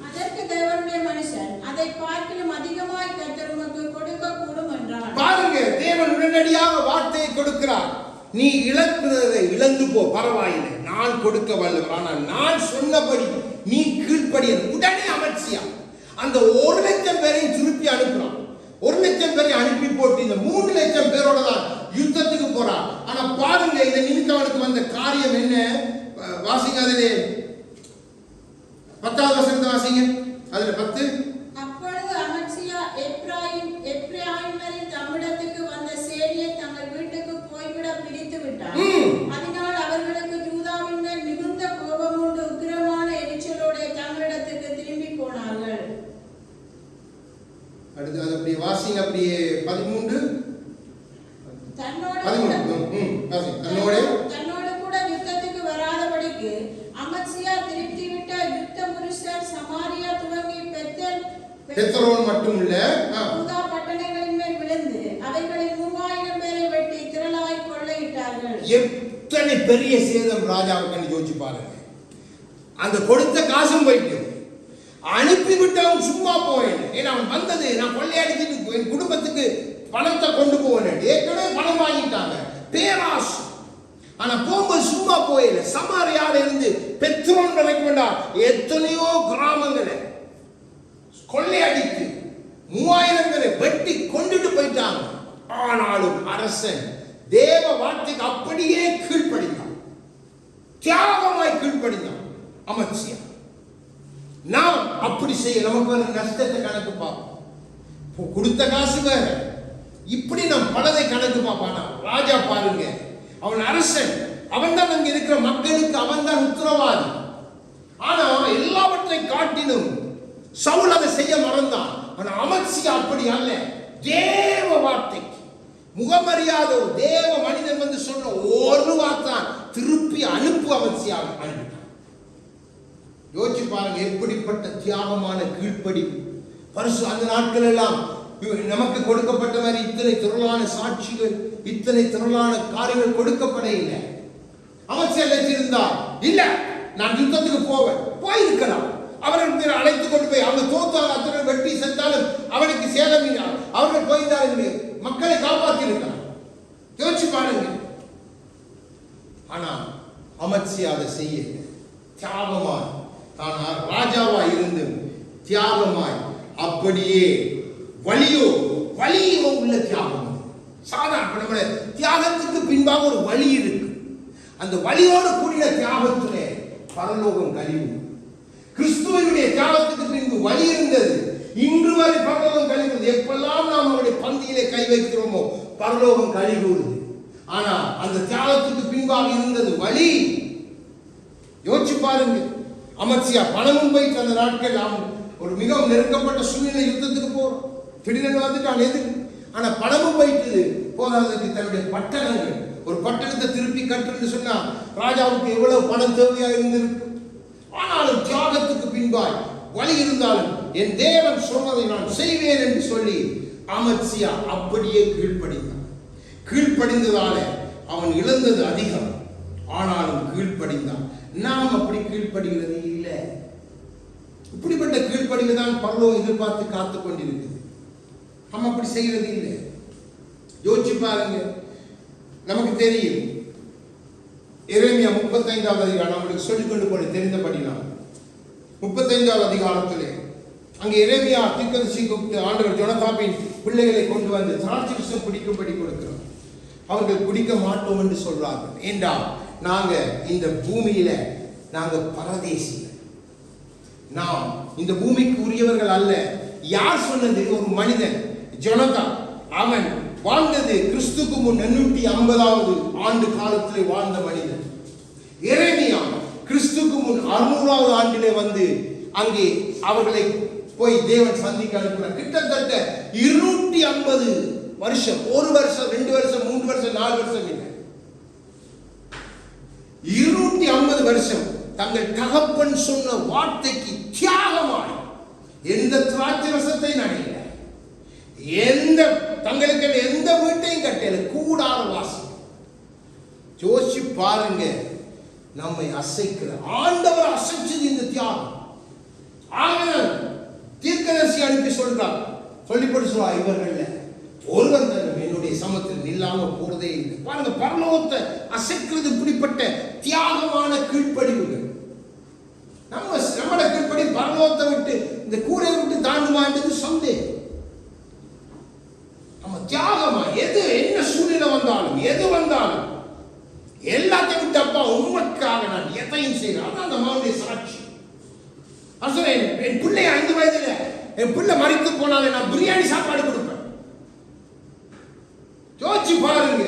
அதற்கு தேவனுடைய மனுஷன், அதை பார்க்கிலும் அதிகமாய் கர்த்தர் உமக்கு கொடுக்க கூடும் என்றார். பாருங்க, தேவன் உடனடியாக வார்த்தையை கொடுக்கிறார். நீ இழக்கிறதை இழந்து போ, பரவாயில்லை, நான் கொடுக்க வல்லவர். ஆனால் நான் சொன்னபடி நீ கீழ்ப்படிய. உடனே அமத்சியா அந்த 1 லட்சம் பேரையும் திருப்பி அனுப்புறான். 1 லட்சம் பேரை அனுப்பி போட்டு இந்த 3 லட்சம் பேரோட தான் யுத்தத்துக்கு போறான். ஆனா பாருங்க, இந்த நிமித்தவனுக்கு வந்த காரியம் என்ன? வாசிங்க. அதிலே 10வது வசனத்தை வாசிங்க. அதுல 10. அப்பொழுது அமத்சியா எப்பிராயீமரின் தம்மிடத்துக்கு வந்த சேனையை தங்கள் வீட்டுக்கு போய்விட பிடித்து விட்டார். அதனால் அவர்களுக்கு யூதாவின் மேல் மிகுந்த கோபம் உண்டு உக்கிரமான எரிச்சலோட தங்களிடத்துக்கு திரும்பி போனார்கள். அடுத்து அது அப்படியே வாசிங்க. அப்படியே 13. தன்னோடு கூட யுத்தத்துக்கு வராதபடிக்கு அமத்சியா திருப்தி விட்ட யுத்த புருஷர் சமாரியா துவங்கி பெத்தரோன் மட்டும் இல்ல யூதா பட்டணங்களின் மேல் விழுந்து அவைகளில் 3000 எத்தனை பெரிய சேதம் ராஜாவுக்கு யோசிச்சு பாருங்க. அந்த கொடுத்த காசும் போயிட்டு அனுப்பிவிட்டவன் சும்மா போவேன். ஏன்னா அவன் வந்தது நான் கொள்ளையடிச்சுட்டு என் குடும்பத்துக்கு பணத்தை கொண்டு போவேன். ஏற்கனவே பணம் வாங்கிட்டாங்க, பேராசு. ஆனா போகும்போது சும்மா போயில. சமாரியால இருந்து பெத்ரோன் வரைக்கும் வேண்டாம் எத்தனையோ கிராமங்களை கொள்ளையடித்து 3000 பேரை வெட்டி கொண்டுட்டு போயிட்டாங்க. ஆனாலும் அரசன் தேவ வார்த்தைக்கு அப்படியே கீழ்ப்படிந்தான், தியாகமாய் கீழ்ப்படிந்தான் அமத்சியா. நாம் அப்படி செய்ய நமக்கு நஷ்டத்தை கணக்கு பார்ப்போம். கொடுத்த காசு வேற, இப்படி நாம் பலதை கணக்கு பார்ப்பானா? ராஜா பாருங்க, அவன் அரசன், அவன் தான் அங்க இருக்கிற மக்களுக்கு அவன் தான் உத்தரவாதி. ஆனா எல்லாவற்றை காட்டிலும் சவுல் அதை செய்ய மறந்தான். ஆனா அமத்சியா அப்படி அல்ல. தேவ வார்த்தைக்கு முகமரியாத ஒரு தேவ மனிதன் வந்து சொன்ன ஒரு வார்த்தை திருப்பி அனுப்பு அமத்சியா அனுப்பிட்டான். யோசிச்சு பாருங்க, எப்படிப்பட்ட தியாகமான கீழ்ப்படிவு. பரிசு அந்த நாட்கள் எல்லாம் நமக்கு கொடுக்கப்பட்ட மாதிரி இத்தனை திரளான சாட்சிகள், இத்தனை திரளான காரியங்கள் கொடுக்கப்பட இல்லை. அமைச்சர் நினைச்சிருந்தா இல்ல நான் யுத்தத்துக்கு போவேன், போயிருக்கலாம். அவர்கள் அழைத்துக் கொண்டு போய் அவங்க தோத்தால் அத்தனை வெட்டி சென்றாலும் அவனுக்கு சேதம் இல்லை. அவர்கள் போயிருந்தார்கள், மக்களை காப்பாற்றி இருக்கார். யோசிச்சு பாருங்க. ஆனா அமைச்சர் அதை செய்ய தியாகமாய், தான் ராஜாவாய் இருந்து தியாகமாய் அப்படியே வலியோ உள்ள தியாகம். சாதாரண தியாகத்துக்கு பின்பாக ஒரு வழி இருக்கு. அந்த வலியோடு கூடிய தியாகத்திலே பரலோகம் கழிவு. கிறிஸ்துவனுடைய தியாகத்துக்கு பின்பு வழி இருந்தது. இன்று வரை பரலோகம் கழிவுறது. எப்பெல்லாம் நாம் அவருடைய பந்தியிலே கை வைக்கிறோமோ பரலோகம் கழிவுறது. ஆனா அந்த தியாகத்துக்கு பின்பாக இருந்தது வழி. யோசிச்சு பாருங்க. அமத்சியா பணமும் போயிட்டு அந்த நாட்கள் அவன் ஒரு மிகவும் நெருக்கப்பட்ட சூழ்நிலை, யுத்தத்துக்கு போறோம், திடீரென்று வந்துட்டான் எதிர். ஆனா பணமும் போயிட்டு போதாததுக்கு தன்னுடைய பட்டணங்கள், ஒரு பட்டணத்தை திருப்பி கட்டுன்னு சொன்னா ராஜாவுக்கு எவ்வளவு பணம் தேவையா இருந்திருக்கு. ஆனாலும் தியாகத்துக்கு பின்பாய் வழி இருந்தாலும் என் தேவன் சொன்னதை நான் செய்வேன் என்று சொல்லி அமத்சியா அப்படியே கீழ்ப்படிந்தான். கீழ்ப்படிந்ததால அவன் இழந்தது அதிகம், ஆனாலும் கீழ்ப்படிந்தான். நாம் அப்படி கீழ்ப்படுகிறது இல்லை. இப்படிப்பட்ட கீழ்ப்படிவு தான் பரலோகம் எதிர்பார்த்து காத்து கொண்டிருக்குது. நம்ம அப்படி செய்யறது இல்லை. யோசிச்சு பாருங்க. நமக்கு தெரியும் எரேமியா 35வது அதிகாரம், நம்மளுக்கு சொல்லிக்கொண்டு போன தெரிந்தபடினா 35வது அதிகாரத்திலே அங்கே எரேமியா தீர்க்கதரிசி கூப்பிட்டு ஆண்டவர் ஜோனதாபின் பிள்ளைகளை கொண்டு வந்து திராட்சை ரசம் குடிக்கும்படி கொடுக்கிறோம். அவர்கள் குடிக்க மாட்டோம் என்று சொல்றார்கள். ஏண்டா நாங்க இந்த பூமியில நாங்க பரதேசிகள், நாம் இந்த பூமிக்கு உரியவர்கள் அல்ல. யார் சொன்னது? ஒரு மனிதன் ஜோனதான். அவன் வாழ்ந்தது கிறிஸ்துக்கு முன் 850வது ஆண்டு காலத்திலே வாழ்ந்த மனிதன். எரேமியா கிறிஸ்துக்கு முன் 600வது ஆண்டிலே வந்து அங்கே அவர்களை போய் தேவன் சந்திக்க அனுப்பினார். கிட்டத்தட்ட 250 வருஷம், 1 வருஷம் 2 வருஷம் 3 வருஷம் 4 வருஷம் இல்லை, 250 வருஷம் தங்கள் தகப்பன் சொன்ன வார்த்தைக்கு தியாகமாய் எந்த திராட்சை ரசத்தை நடையில, எந்த தங்களுக்கு எந்த வீட்டையும் கட்டல, கூடார வாசி. யோசிச்சு பாருங்க. நம்மை அசைக்கிற ஆண்டவர் அசைச்சது இந்த தியாகம். ஆனால் தீர்க்கதரிசி அனுப்பி சொல்றார், சொல்லிப்படி சொல்லுவா, இவர்கள் ஒருவர் என்னுடைய சமத்தில் நில்லாம போறதே இல்லை. பாருங்க, பரலோகத்தை அசைக்கிறது இப்படிப்பட்ட தியாகமான கீழ்ப்படிவுகள். நம்மளோட கீழ்ப்படி பரலோகத்தை விட்டு இந்த கூரையை விட்டு தாண்டுமான்றது சந்தேகம். நம்ம தியாகமா எது என்ன சூழ்நிலை வந்தாலும் எது வந்தாலும் எல்லாத்தையும் விட்டு அப்பா உண்மைக்காக நான் எதையும் செய்யறேன். அதான் அந்த மாவுடைய சாட்சி. என் பிள்ளை 5 வயதுல என் பிள்ளை மறித்து போனாலே நான் பிரியாணி சாப்பாடு கொடுப்பேன். யோசிச்சு பாருங்க.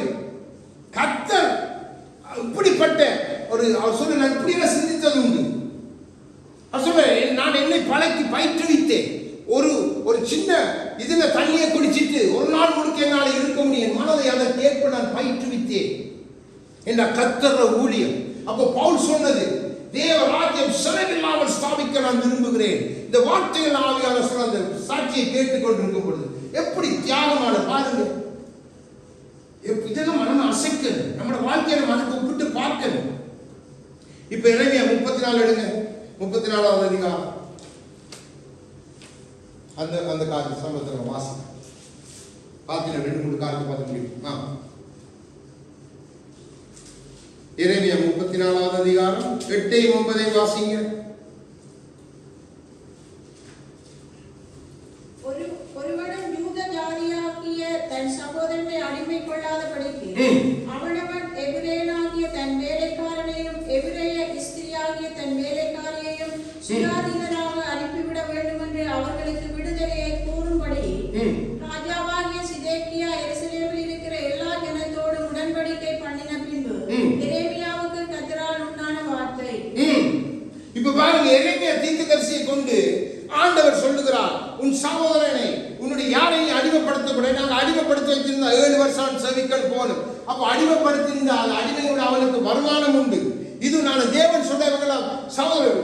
கர்த்தர் இப்படிப்பட்ட ஒரு சொல்ல நான் இப்படியெல்லாம் சிந்தித்தது உண்டு. நான் என்னை பழக்கி பயிற்றுவித்தேன். ஒரு சின்ன இதுல தண்ணியை குடிச்சிட்டு ஒரு நாள் முழுக்க என்னால் இருக்க முடியும். மனதை அதற்கு ஏற்ப நான் பயிற்றுவித்தேன் என்ற கர்த்தர் ஊழியம். அப்போ பவுல் சொன்னது, தேவ ராஜ்யம் செலவில்லாமல் ஸ்தாபிக்க நான் விரும்புகிறேன். இந்த வார்த்தைகள் ஆவியான சொல்ல அந்த சாட்சியை கேட்டுக்கொண்டிருக்கும் பொழுது எப்படி தியாகமான பாருங்க. இதெல்லாம் நம்ம அசைக்கணும். நம்ம வாழ்க்கையை நம்ம அதுக்கு ஒப்பிட்டு பார்க்கணும். இப்ப எரேமியா 34 எடுங்க. 34வது அதிகாரம். அந்த காரியத்தை சம்பந்தத்தை வாசி. பார்த்தீங்கன்னா 2-3 காரியத்தை பார்த்து முடியும். எரேமியா 34வது அதிகாரம் 8-9 வாசிங்க. ஒருவனும் யூத ஜாதியாகிய தன் சகோதரனை அடிமை கொள்ளாதபடிக்கு அவனவன் எபிரேயனாகிய தன் வேலைக்காரனையும் எபிரேய ஸ்திரியாகிய தன் வேலைக்காரியையும் சுயாதீனராக அனுப்பிவிட வேண்டும் என்று அவர்களுக்கு விடுதலையை கூறும்படி ராஜாவாகிய சிதேக்கியா எருசலேமில் இருக்கிற எல்லா ஜனத்தோடும் உடன்படிக்கை பண்ணின பின்பு எரேமியாவுக்கு கர்த்தரால் உண்டான வார்த்தை. இப்ப பாருங்க, எரேமியா தீர்க்கதரிசியை கொண்டு ஆண்டவர் சொல்லுகிறார், உன் சகோதரனை உன்னுடைய யாரையும் அடிமைப்படுத்தப்பட நாங்கள் அடிமைப்படுத்தி வைத்திருந்தா 7 வருஷம் செவிக்கள் போலும். அப்ப அடிமைப்படுத்தியிருந்தால் அடிமையோட அவனுக்கு வருமானம் உண்டு. இது நான் தேவன் சொன்னவங்கள சகோதரர்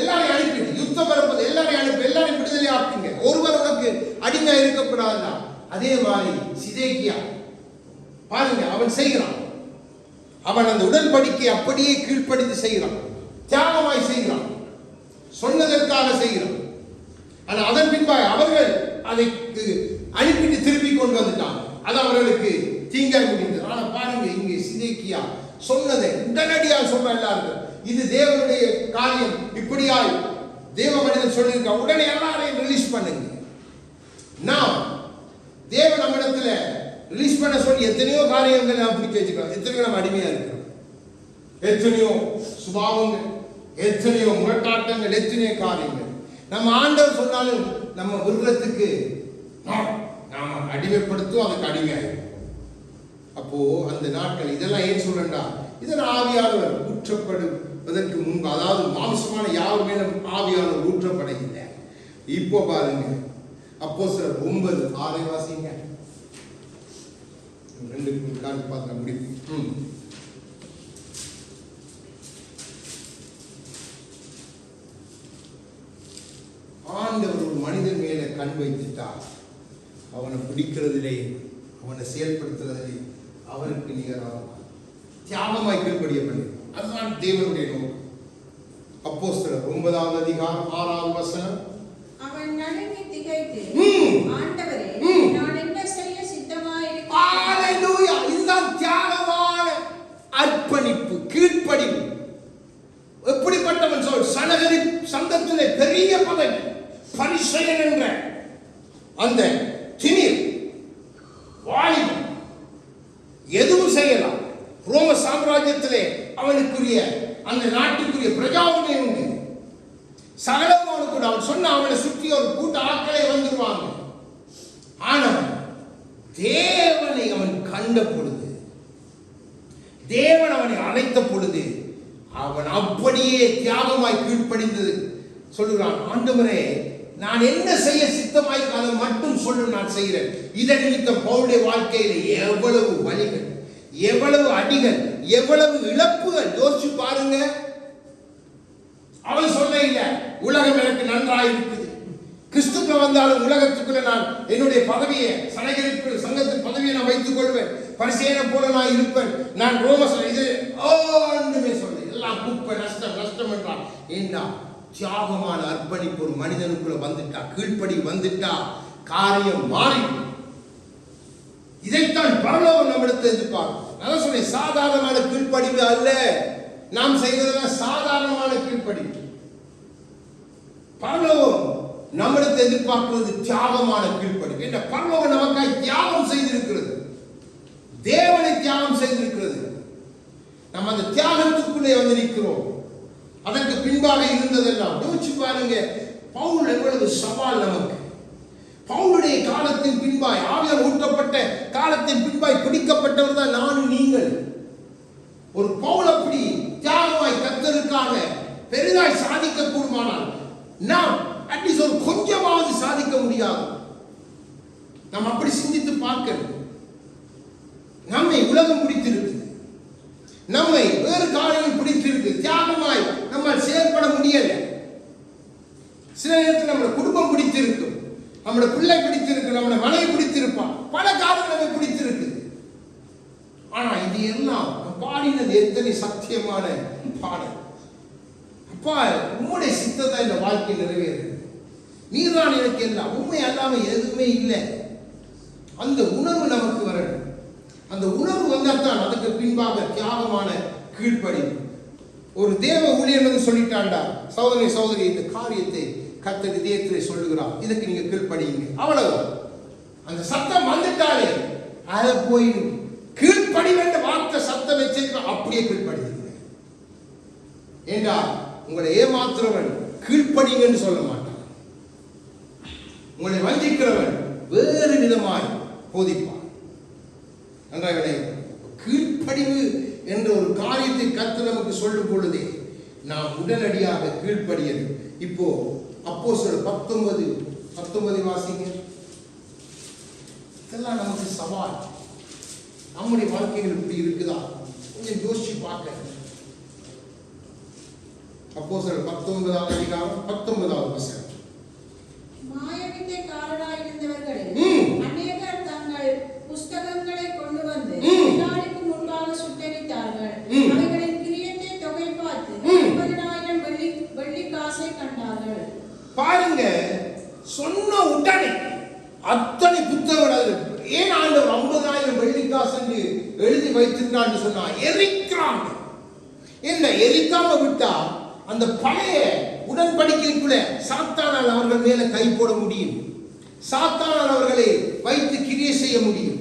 எல்லாரையும் அனுப்பிட்டு யுத்தம் வரப்போது எல்லாரையும் அனுப்பி எல்லாரையும் விடுதலை ஆக்குங்க. ஒருவர் உனக்கு அடிமை இருக்கக்கூடாதுன்னா அதே மாதிரி சிதேக்கியா பாருங்க, அவன் செய்கிறான். அவன் அந்த உடன்படிக்கை அப்படியே கீழ்ப்படிந்து செய்கிறான், தியாகமாய் செய்கிறான், சொன்னதற்காக செய்கிறான். ஆனால் அதன் பின்பாக அவர்கள் அதை அனுப்பிட்டு திருப்பி கொண்டு வந்துட்டாங்க. அது அவர்களுக்கு தீங்காய் முடிந்தது. ஆனா பாருங்க, இங்கே சிதேக்கியா சொன்னதை உடனடியாக சொல்ற எல்லாருக்கும் இது தேவனுடைய காரியம், இப்படியாய் தேவ மனிதன் சொல்லியிருக்க உடனே எல்லாரையும் ரிலீஸ் பண்ணுங்க. நாம் தேவ நம்மிடத்துல ரிலீஸ் பண்ண சொல்லி எத்தனையோ காரியங்கள் நாம் பிடிக்க வச்சுக்கிறோம். எத்தனையோ நம்ம அடிமையா இருக்கிறோம், எத்தனையோ சுபாவங்கள், எத்தனையோ முரட்டாட்டங்கள், எத்தனையோ காரியங்கள் நம்ம ஆண்டவர் சொன்னாலும் நம்ம விருப்பத்துக்கு நாம அடிமைப்படுத்தும், அதுக்கு அடிமையாயிருக்கும். அப்போ அந்த நாட்கள் இதெல்லாம் ஏன் சொல்றா, இதெல்லாம் ஆவியானவர் ஊற்றப்படுவதற்கு முன்பு, அதாவது மாம்சமான யார் மேலும் ஆவியானவர் ஊற்றப்பட இல்லை. இப்போ பாருங்க, அப்போஸ்தலர் 9:6 வாசிங்க. 2 கால் பார்க்க முடியும். ஆண்டவர் ஒரு மனிதன் மேல கண் வைத்துட்டா அவனை பிடிக்கிறதிலே, அவனை செயல்படுத்துறதிலே அவருக்கு நிகராக தியாகமாய் கீழ்ப்படிய பண்ணி. அதுதான் தேவனுடைய நோக்கம். அப்போஸ்தலர் 9வது அதிகாரம் 6வது வசனம். அவன் நடுங்கி திகைத்து, ஆண்டவரே, நான் என்ன செய்ய சித்தமாயிருக்கிறேன். ஹalleluya! இதுதான் தியாகமான அர்ப்பணிப்பு, கீழ்ப்படிவு. எப்படிப்பட்டவன் சொல், சனகரி சந்தத்திலே பெரிய பதவி, பரிசேயன் என்ற அந்த திமிர் வாலிபன் எதுவும் செய்யலாம். ரோம சாம்ராஜ்யத்திலே அவனுக்குரிய அந்த நாட்டுக்குரிய பிரஜாவுமே உண்டு, சகலம் அவனுக்கு. அவன் சொன்ன அவனை சுற்றி ஒரு கூட்ட ஆட்களை வந்துருவாங்க. ஆனால் தேவனை அவன் கண்ட பொழுது, தேவன் அவனை அழைத்த பொழுது அவன் அப்படியே தியாகமாய் கீழ்ப்படிந்தது. சொல்லுகிறான், ஆண்டவரே, நான் என்ன செய்ய சித்தமாய் அதை மட்டும் சொல்லு, நான் செய்கிறேன். இதன் நிமித்தம் பவுலுடைய வாழ்க்கையில எவ்வளவு வலிகள், எவ்வளவு அடிகள், எவ்வளவு இழப்புகள் யோசிச்சு பாருங்க. அவன் சொல்ல இல்ல, உலகம் எனக்கு நன்றாக இருக்குது, கிறிஸ்துக்கு வந்தாலும் உலகத்துக்குள்ள நான் என்னுடைய பதவியை சனகரிப்பு சங்கத்தின் பதவியை நான் வைத்துக் கொள்வேன், பரிசேயனை போல நான் இருப்பேன், நான் ரோம இது ஒன்றுமே சொல்ல, எல்லாம் குப்பை, நஷ்டம் நஷ்டம் என்றான். ஏன்னா தியாகமான அர்ப்பணிப்பு ஒரு மனிதனுக்குள்ள வந்துட்டா, கீழ்ப்படி வந்துட்டா காரியம் மாறி. இதைத்தான் பரலோகம் நம்மிடத்தை எதிர்பார்க்கும். நான் சொன்னேன், சாதாரணமான கீழ்ப்படிவு அல்ல நாம் செய்வதெல்லாம், சாதாரணமான கீழ்ப்படிவு. பரலோகம் நம்மிடத்தை எதிர்பார்க்கிறது தியாகமான கீழ்ப்படிவு. என்ற பரலோகம் நமக்காய் தியாகம் செய்திருக்கிறது, தேவனை தியாகம் செய்திருக்கிறது. நம்ம அந்த தியாகத்துக்குள்ளே வந்து நிற்கிறோம். அதற்கு பின்பாக இருந்ததெல்லாம் யோசிச்சு பாருங்க. பவுல் எவ்வளவு சவால் நமக்கு. பவுலுடைய காலத்தின் பின்பாய், ஆவியால் ஊற்றப்பட்ட காலத்தின் பின்பாய் பிடிக்கப்பட்டவர் தான் நானும் நீங்கள். ஒரு பவுல் அப்படி தியாகமாய் கர்த்தருக்காக பெரிதாய் சாதிக்க கூடுமானால் நாம் அட்லீஸ்ட் ஒரு கொஞ்சமாவது சாதிக்க முடியாது. நாம் அப்படி சிந்தித்து பார்க்கணும். நம்மை உலகம் பிடித்திருக்கு, நம்மை வேறு காரியங்கள் பிடித்திருக்கு, தியாகமாய் நம்ம செயல்பட முடியல. சில நேரத்தில் நம்மளோட குடும்பம் பிடித்திருக்கும், நம்மளோட பிள்ளை பிடித்திருக்கு, நம்மளோட மனைவி பிடித்திருப்பான், பல காரணம் நம்மை பிடித்திருக்கு. ஆனா இது எல்லாம் பாடினது எத்தனை சத்தியமான பாடல். அப்பா, உம்முடைய சித்தத்தை இந்த வாழ்க்கை நிறைவேறு, நீர்தான் எனக்கு எல்லாம், உண்மை அல்லாம எதுவுமே இல்லை. அந்த உணர்வு நமக்கு வரணும். அந்த உணர்வு வந்தால்தான் அதுக்கு பின்பாக தியாகமான கீழ்ப்படி. ஒரு தேவ ஊழியர் சொல்லிட்டாண்டா, சகோதரி சகோதரி இந்த காரியத்தை கர்த்தர் இதயத்தில் சொல்லுகிறார், இதுக்கு நீங்க கீழ்ப்படிங்க, அவ்வளவு. அந்த சத்தம் வந்துட்டாலே அதை போய் கீழ்ப்படி வேண்ட வார்த்தை சத்தம் வச்சிருக்க அப்படியே கீழ்ப்படுவீங்க. ஏண்டா உங்களை ஏமாத்துறவன் கீழ்ப்படிங்கன்னு சொல்ல மாட்டான். உங்களை வஞ்சிக்கிறவன் வேறு விதமாய் போதிப்பான். நன்றாக கீழ்ப்படிவு என்ற ஒரு காரியத்தை கர்த்தர் நமக்கு சொல்லும் பொழுதே நாம் உடனடியாக கீழ்ப்படியது. இப்போ அப்போஸ்தலர் 19 வாசிங்க. இதெல்லாம் நமக்கு சவால். நம்முடைய வாழ்க்கைகள் இப்படி இருக்குதா கொஞ்சம் யோசிச்சு பார்க்க. அப்போஸ்தலர் 19ஆம் அதிகாரம் 19ஆவது வசனம். மாயவித்தைக்காரராயிருந்தவர்களில் அநேகர் தங்கள் புஸ்தகங்களை கொண்டு வந்து எல்லாருக்கும் முன்பாக சுட்டெரித்தார்கள். அவைகளின் கிரியத்தை தொகை பார்த்து 50,000 வெள்ளி காசை கண்டார்கள். பாருங்க, சொன்ன உடனே அத்தனை புத்தகங்கள். ஏன் ஆண்டவர் 50,000 வெள்ளி காசு என்று எழுதி வைத்திருந்தான்னு சொன்னா, எரிக்கிறாங்க. என்ன எரிக்காம விட்டா அந்த பழைய உடன்படிக்கைக்குள்ள சாத்தானால் அவர்கள் மேல கை போட முடியும், சாத்தானால் அவர்களை வைத்து கிரியை செய்ய முடியும்.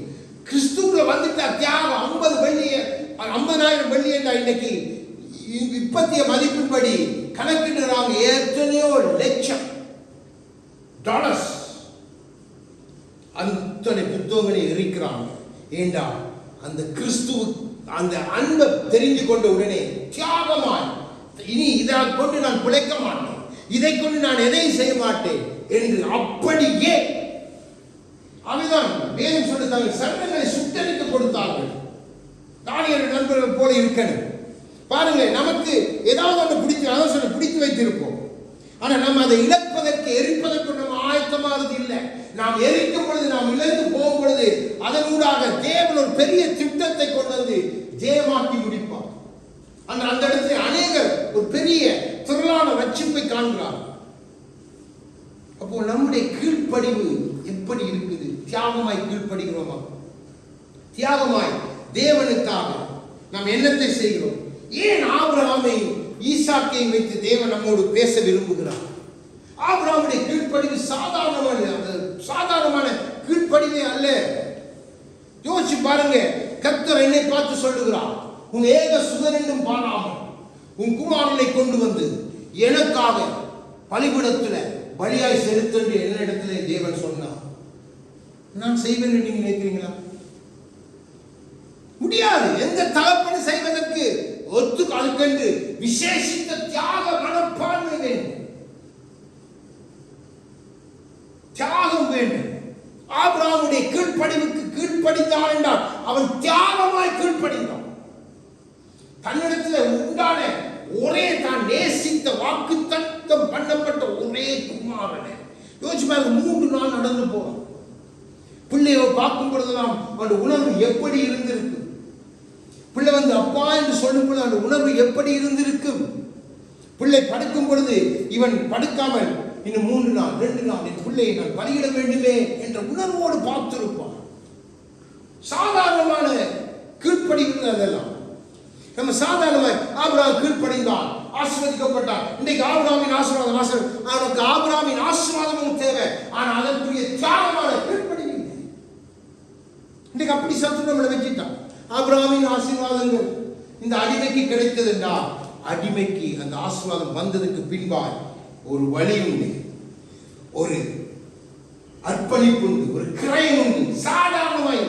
கிறிஸ்துக்குள்ள வந்துட்டா தியாகம் 50,000 வெள்ளி என்றா இன்னைக்கு இப்பத்திய மதிப்பின்படி கணக்கிடுறாங்க எத்தனையோ லட்சம் டாலர்ஸ். அத்தனை புத்தகங்களை எரிக்கிறாங்க. ஏண்டா அந்த கிறிஸ்துவ அந்த அன்பை தெரிந்து கொண்ட உடனே தியாகமாய், இனி இதை கொண்டு நான் பிழைக்க மாட்டேன், இதை கொண்டு நான் எதையும் செய்ய மாட்டேன் என்று அப்படியே அவைதான் வேதம் சொல்லுறாங்க. சட்டங்களை சுட்டரித்து கொடுத்தார்கள். தானியேல் நண்பர்கள் போல இருக்கணும். பாருங்க, நமக்கு ஏதாவது ஒன்று பிடித்து வைத்திருப்போம். ஆனா நம்ம அதை இழப்பதற்கு எரிப்பதற்கு நம்ம ஆயத்தமானது இல்லை. நாம் எரிக்கும் பொழுது, நாம் இழந்து போகும் பொழுது அதனூடாக தேவன் ஒரு பெரிய திட்டத்தை கொண்டு வந்து ஜெயமாக்கி முடிப்பார். அந்த இடத்துல அநேகர் ஒரு பெரிய திரளான ரட்சிப்பை காண்கிறார். அப்போ நம்முடைய கீழ்ப்படிவு எப்படி இருக்குது? தியாகமாய் கீழ்ப்படுகிறோமா? தியாகமாய் தேவனுக்காக நாம் என்னத்தை செய்கிறோம்? ஏன் ஆபிரகாமையும் ஈசாக்கையும் வைத்து தேவன் நம்மோடு பேச விரும்புகிறார்? ஆபிரகாமுடைய கீழ்ப்படிவு சாதாரணமான கீழ்ப்படிவே அல்ல. யோசிச்சு பாருங்க. கர்த்தர் என்னை பார்த்து சொல்லுகிறார், உன் ஏக சுதன் என்றும் பாராமல் உன் குமாரனை கொண்டு வந்து எனக்காக பலிபீடத்துல பலியாய் செலுத்த என்னிடத்திலே தேவன் சொன்னார். நான் செய்வேன் என்று நீங்க நினைக்கிறீங்களா? முடியாது. எந்த தகப்பனை செய்வதற்கு அதுக்கென்று விசேஷித்த தியாக மனப்பான்மை வேண்டும், தியாகம் வேண்டும். ஆபிரகாமுடைய கீழ்ப்படிவுக்கு கீழ்ப்படிந்தான் என்றால் அவன் தியாகமாய் கீழ்ப்படிந்தான். தன்னிடத்தில் உண்டான ஒரே தான் நேசித்த வாக்கு தத்தம் பண்ணப்பட்ட ஒரே குமாரனை யோசிச்சு பாருங்க. 3 நாள் நடந்து போறான். பிள்ளையை பார்க்கும் பொழுதுலாம் அவனுடைய உணர்வு எப்படி இருந்திருக்கு? பிள்ளை வந்து அப்பா என்று சொல்லும் பொழுது அந்த உணர்வு எப்படி இருந்திருக்கும்? பிள்ளை படுக்கும் பொழுது இவன் படுக்காமல் இன்னும் 3 நாள் 2 நாள் என் பிள்ளையை நான் பலியிட வேண்டுமே என்ற உணர்வோடு பார்த்திருப்பான். சாதாரணமான கீழ்ப்படிவு அதெல்லாம். நம்ம சாதாரணமாக ஆபிரகாம் கீழ்ப்படிந்தான், ஆசீர்வதிக்கப்பட்டான். இன்றைக்கு ஆபிரகாமின் ஆசீர்வாதம் அவனுக்கு ஆபிரகாமின் ஆசீர்வாதமும் தேவை. ஆனால் அதற்குரிய தியாகமான கீழ்ப்படிவு இன்றைக்கு அப்படி சத்து நம்மளை வச்சுட்டான். ஆபிரகாமின் ஆசீர்வாதங்கள் இந்த அடிமைக்கு கிடைத்தது என்றால், அடிமைக்கு அந்த ஆசீர்வாதம் வந்ததுக்கு பின்பாய் ஒரு வழி உண்டு, ஒரு அர்ப்பணிப்பு உண்டு, ஒரு கிரயம் உண்டு. சாதாரணமாய்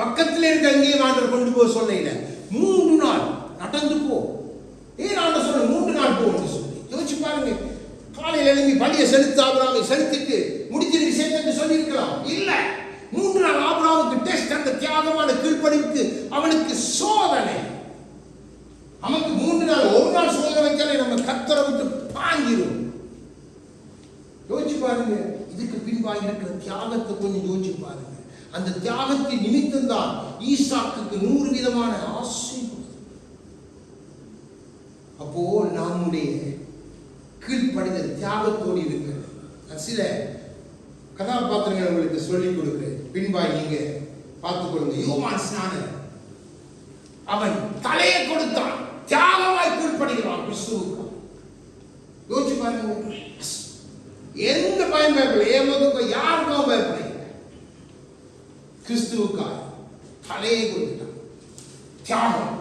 பக்கத்தில் இருக்க அங்கே ஆண்டவர் கொண்டு போக சொல்ல 3 நாள் நடந்து போ. ஏன் ஆண்டவர் சொல்ல 3 நாள் போன்னு சொல்லி யோசிச்சு பாருங்க. காலையில் எழுப்பி பலியை செலுத்த ஆபிரகாமை செலுத்திட்டு முடிச்சிரு விஷயத்தை சொல்லியிருக்கலாம். இல்லை, 3 நாள் ஆபிரகாமுக்கு டெஸ்ட். அந்த தியாகமான கீழ்ப்படிவுக்கு அவனுக்கு சோதனை. நமக்கு 3 நாள், ஒரு நாள் சோதனை வைத்தாலே நம்ம கர்த்தரை விட்டு பாங்கிரும். யோசிச்சு பாருங்க. இதுக்கு பின்பாக இருக்கிற தியாகத்தை கொஞ்சம் யோசிச்சு பாருங்க. அந்த தியாகத்தின் நிமித்தம் தான் ஈசாக்குக்கு 100 விதமான ஆசை. அப்போ நம்முடைய கீழ்ப்படிதல் தியாகத்தோடு இருக்கிறது. சில கதாபாத்திரங்களை உங்களுக்கு சொல்லிக் கொடுக்கிறேன், பின்பாய் நீங்க பார்த்துக் கொள்ளுங்க. யோவான் ஸ்நானன், அவன் தலையை கொடுத்தான், தியாகமாய் கீழ்ப்படுகிறான் கிறிஸ்துவுக்கு. யோசிச்சு பாருங்க, எந்த பயம் பயப்படல, ஏமாவுக்கு யாருக்கும் பயப்படல, கிறிஸ்துவுக்காக தலையை கொடுத்தான். தியாகம்.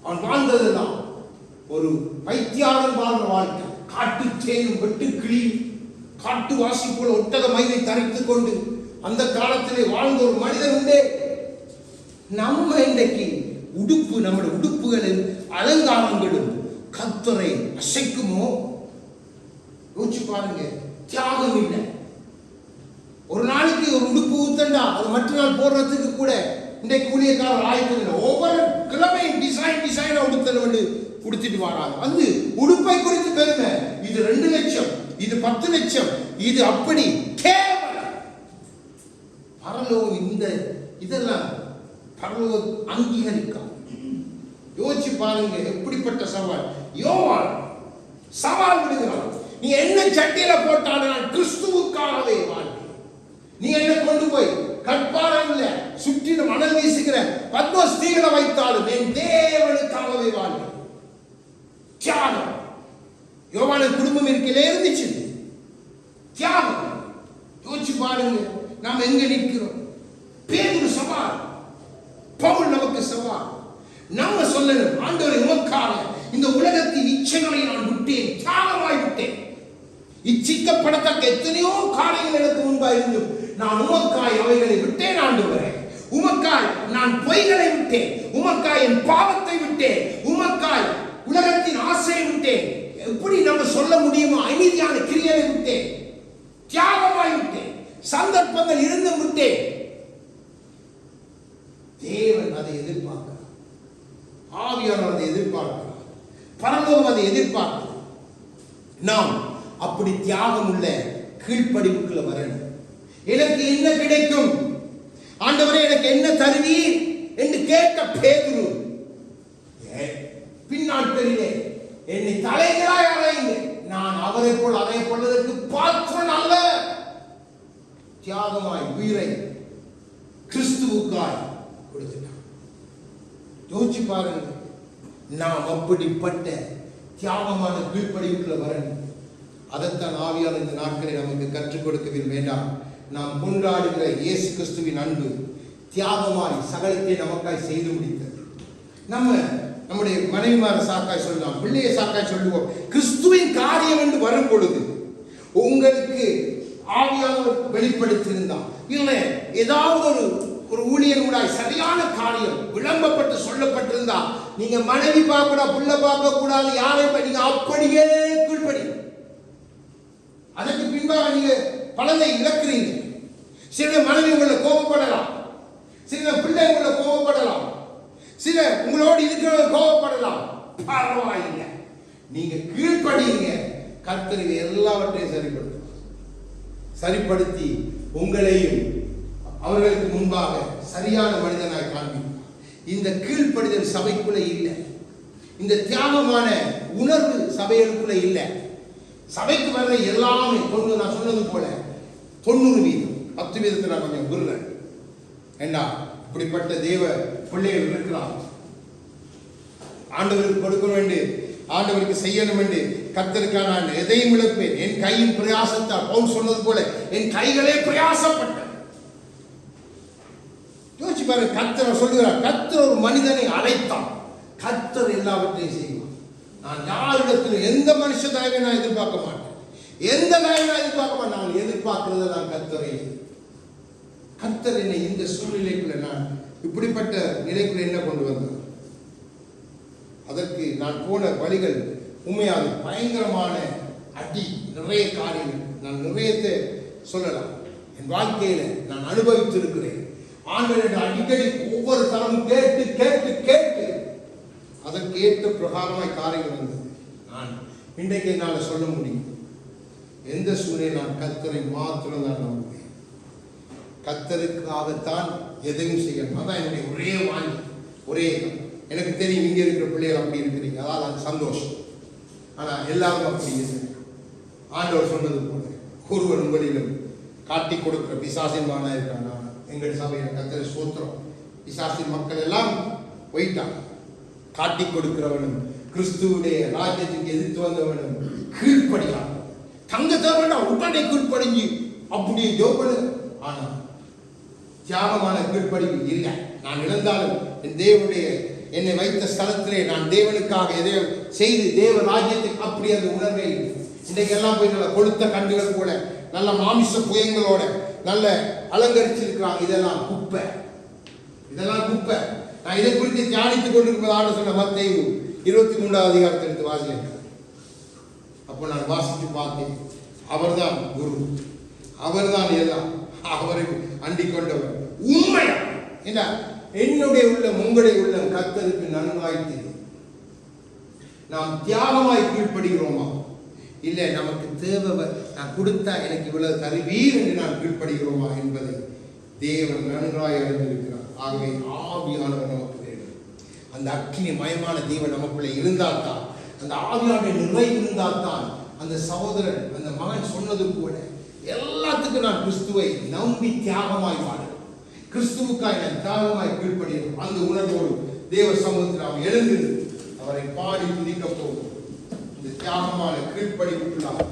அவன் வாழ்ந்ததுதான் ஒரு பைத்தியாளன் வாழ்ந்த வாழ்க்கை. காட்டு சேரும் வெட்டு கிளியும் காட்டு வாசி போல ஒட்டக மயிலை தரித்துக் கொண்டு அந்த காலத்திலே வாழ்ந்த ஒரு மனிதன் உண்டே. நம்ம இன்றைக்கு உடுப்பு, நம்முடைய உடுப்புகளின் அலங்காரங்களும் கர்த்தரை அசைக்குமோ? யோசிச்சு பாருங்க. தியாகம் இல்லை. ஒரு நாளைக்கு ஒரு உடுப்பு ஊத்தண்டா அது மற்ற நாள் போடுறதுக்கு கூட இன்றைக்கு ஊழியக்காரர் ஆயத்தம். ஒவ்வொரு கிழமையும் டிசைனா உடுத்திட்டு வராங்க. வந்து உடுப்பை குறித்து பெருமை. இது 2 லட்சம், இது 10 லட்சம், இது அப்படி கேவலம். பரலோகம் இந்த இதெல்லாம் பரலோகம் அங்கீகரிக்கும். யோசிச்சு பாருங்க எப்படிப்பட்ட சவால். யோவான் சவால் விடுகிறான், நீ என்ன சட்டியில போட்டாலும் நான் கிறிஸ்துவுக்காகவே வாழ்வேன். நீ என்ன கொண்டு போய் கற்பாரம் இல்ல சுற்றிலும் மணல் வீசுகிற பத்மஸ்தீகளை வைத்தாலும் என் தேவனுக்காகவே வாழ்வேன். தியாகம். யோவான குடும்பம் இருக்கையிலே இருந்துச்சு தியாகம். யோசிச்சு பாருங்க நாம் எங்க நிற்கிறோம். பேதுரு சவால், பவுல் நமக்கு சவால். நம்ம சொல்லணும், ஆண்டவரை உமக்காக இந்த உலகத்தின் இச்சைகளை நான் விட்டேன், தியாகமாய் விட்டேன். இச்சிக்கப்படத்தக்க எத்தனையோ காரியங்கள் எனக்கு முன்பாக இருந்தும் நான் உமக்காய் அவைகளை விட்டேன். ஆண்டவரே, உமக்காய் நான் பொய்களை விட்டேன், உமக்காய் என் பாவத்தை விட்டேன், உமக்காய் உலகத்தின் ஆசையை விட்டேன். எப்படி நம்ம சொல்ல முடியுமோ? அமைதியான கிரியையை விட்டேன், தியாகமாய் விட்டேன், சந்தர்ப்பங்கள் இருந்தும் விட்டேன். தேவன் அதை எதிர்பார்க்கிறார், ஆவியானவர் அதை எதிர்பார்க்கிறார், பரலோகம் அதை எதிர்பார்க்கிறது. நாம் அப்படி தியாகம் உள்ள கீழ்ப்படிவுக்குள்ள வரணும். எனக்கு என்ன கிடைக்கும் ஆண்டவரே, எனக்கு என்ன தருவீர் என்று கேட்ட பேதுரு பின்னாட்களிலே என்னை தலைகளாய் அறையுங்க, நான் அவரை போல் அதை கொள்வதற்கு பாத்திரன் அல்ல. தியாகமாய் உயிரை கிறிஸ்துவுக்காய் கொடுத்துட்டான். யோசிச்சு பாருங்க, நாம் அப்படிப்பட்ட தியாகமான கீழ்ப்படிவுக்குள்ள வரணும். அதைத்தான் ஆவியானவர் இந்த நாட்களை நமக்கு கற்றுக் கொடுக்க வேண்டாம். நாம் கொண்டாடுகிற இயேசு கிறிஸ்துவின் அன்பு தியாகமாய் சகலத்தை நமக்காய் செய்து முடித்தது. நம்முடைய மனைவிமார சாக்காய் சொல்லலாம், பிள்ளையை சாக்காய் சொல்லுவோம். கிறிஸ்துவின் காரியம் என்று வரும் பொழுது உங்களுக்கு ஆவியானவர் வெளிப்படுத்தியிருந்தால், இல்லை ஏதாவது ஒரு ஊழியர் கூட சரியான காரியம் விளம்பப்பட்டு சொல்லப்பட்டிருந்தா, நீங்க மனைவி பார்க்க கூடாது, பிள்ளை பார்க்க கூடாது, யாரையும் நீங்க அப்படியே கீழ்ப்படி. அதற்கு பின்பாக நீங்க பலனை இழக்கிறீங்க. சில மனைவி உங்களை கோபப்படலாம், சில பிள்ளை உங்களை கோபப்படலாம், சில உங்களோடு இருக்கிறவங்க கோபப்படலாம். பரவாயில்லை, நீங்க கீழ்ப்படிங்க. கர்த்தர் எல்லாவற்றையும் சரிப்படுத்தி உங்களையும் அவர்களுக்கு முன்பாக சரியான மனிதனாய் காண்பிப்பார். இந்த கீழ்ப்படிதல் சபைக்குள்ள இல்லை, இந்த தியாகமான உணர்வு சபைகளுக்குள்ள இல்லை. சபைக்கு வர்ற எல்லாமே நான் சொன்னது போல 90 வீதம், 10 வீதத்தை நான் கொஞ்சம் விடுறேன். ஏண்டா இப்படிப்பட்ட தேவ பிள்ளைகள் இருக்கிறார். ஆண்டவருக்கு கொடுக்க வேண்டும், ஆண்டவருக்கு செய்யணும் என்று கர்த்தருக்காக நான் எதையும் இழப்பேன். என் கையின் பிரயாசத்தால், பவுல் சொன்னது போல என் கைகளே பிரயாசப்பட்ட. யோசிச்சு பாருங்க, கர்த்தர் சொல்லுகிறார், கர்த்தர் ஒரு மனிதனை அழைத்தான், கர்த்தர் எல்லாவற்றையும் செய்வார். நான் யாரிடத்திலும் எந்த மனுஷ தயவை நான் எதிர்பார்க்க மாட்டேன், எந்த தயவை நான் எதிர்பார்க்க மாட்டேன். நான் எதிர்பார்க்கிறது நான் கர்த்தரை. கர்த்தர் என்னை இந்த சூழ்நிலைக்குள்ள, நான் இப்படிப்பட்ட நிலைக்குள்ள என்ன கொண்டு வந்தார். அதற்கு நான் போன வழிகள் உண்மையாக பயங்கரமான அடி, நிறைய காரியங்கள் நான் நிறையத்தை சொல்லலாம். என் வாழ்க்கையில நான் அனுபவித்திருக்கிறேன். ஆண்டவரை அடிக்கடி ஒவ்வொரு தரமும் கேட்டு கேட்டு கேட்டு அதற்கு ஏற்ற பிரகாரமாய் காரியங்கள் வந்தது. நான் இன்றைக்கு என்னால் சொல்ல முடியும், எந்த சூழ்நிலை நான் கர்த்தரை மாத்திரம் தான் நம்புவேன். கர்த்தருக்காகத்தான் எதையும் செய்யணும். அதான் என்னுடைய ஒரே வாங்கி, ஒரே எனக்கு தெரியும் இங்கே இருக்கிற பிள்ளைகள் அப்படி இருக்கிறீங்க, அதாவது அது சந்தோஷம். ஆனால் எல்லாரும் அப்படி இல்லை. ஆண்டவர் சொன்னது போல ஒருவர் உங்களிலும் காட்டி கொடுக்கிற பிசாசின் மகனா இருக்கான். எங்கள் சபையில் கர்த்தரை ஸ்தோத்திரம், பிசாசின் மக்கள் எல்லாம் போயிட்டான். காட்டி கொடுக்கிறவனும் கிறிஸ்துவுடைய ராஜ்யத்துக்கு எதிர்த்து வந்தவனும் கீழ்ப்படியான். தங்க தேவனா உடனே கீழ்ப்படிஞ்சு அப்படியே ஜோபடு. ஆனா தியாகமான கீழ்ப்படிவு இல்லை. நான் இழந்தாலும் என் தேவனுடைய என்னை வைத்த ஸ்தலத்திலே நான் தேவனுக்காக எதையும் செய்து தேவ ராஜ்யத்துக்கு அப்படி அந்த உணர்வை இன்றைக்கு எல்லாம் போய் நல்ல கொளுத்த கண்டுகள் போல நல்ல மாமிச புயங்களோட நல்ல அலங்கரிச்சிருக்கிறாங்க. இதெல்லாம் குப்பை, இதெல்லாம் குப்பை. நான் இதை குறித்து தியானித்துக் கொண்டிருப்பதாக சொன்ன மத்தேயு 23வது அதிகாரத்தை எடுத்து வாசிக்கிறேன். அப்போ நான் வாசித்து பார்த்தேன். அவர்தான் குரு, அவர்தான் எல்லாம், அவரை அண்டிக் கொண்டவர் உண்மையா என்ன. என்னுடைய உள்ளம் உங்களுடைய உள்ளம் கர்த்தருக்கு நன்றாய் தெரியும். நாம் தியாகமாய் கீழ்ப்படுகிறோமா, இல்லை நமக்கு தேவை நான் கொடுத்தா எனக்கு இவ்வளவு தருவீர் என்று நான் கீழ்ப்படுகிறோமா என்பதை தேவன் நன்றாய் அறிந்திருக்கிறார். ஆகவே ஆவியானவர் நமக்கு வேண்டும். அந்த அக்கினி மயமான தேவன் நமக்குள்ளே இருந்தால் தான், அந்த ஆவியானுடைய நிறைவு இருந்தால் தான் அந்த சகோதரன் அந்த மகன் சொன்னது போல எல்லாத்துக்கும் நான் கிறிஸ்துவை நம்பி தியாகமாய் வாழ, கிறிஸ்துவுக்காய் நான் தியாகமாய் கீழ்ப்படுகிறோம். அந்த உணர்வோடு தேவ சமூகத்தில் நாம் எழுந்து அவரை பாடி துதிக்க போகும். இந்த தியாகமான கீழ்ப்படிவுக்குள்ளாக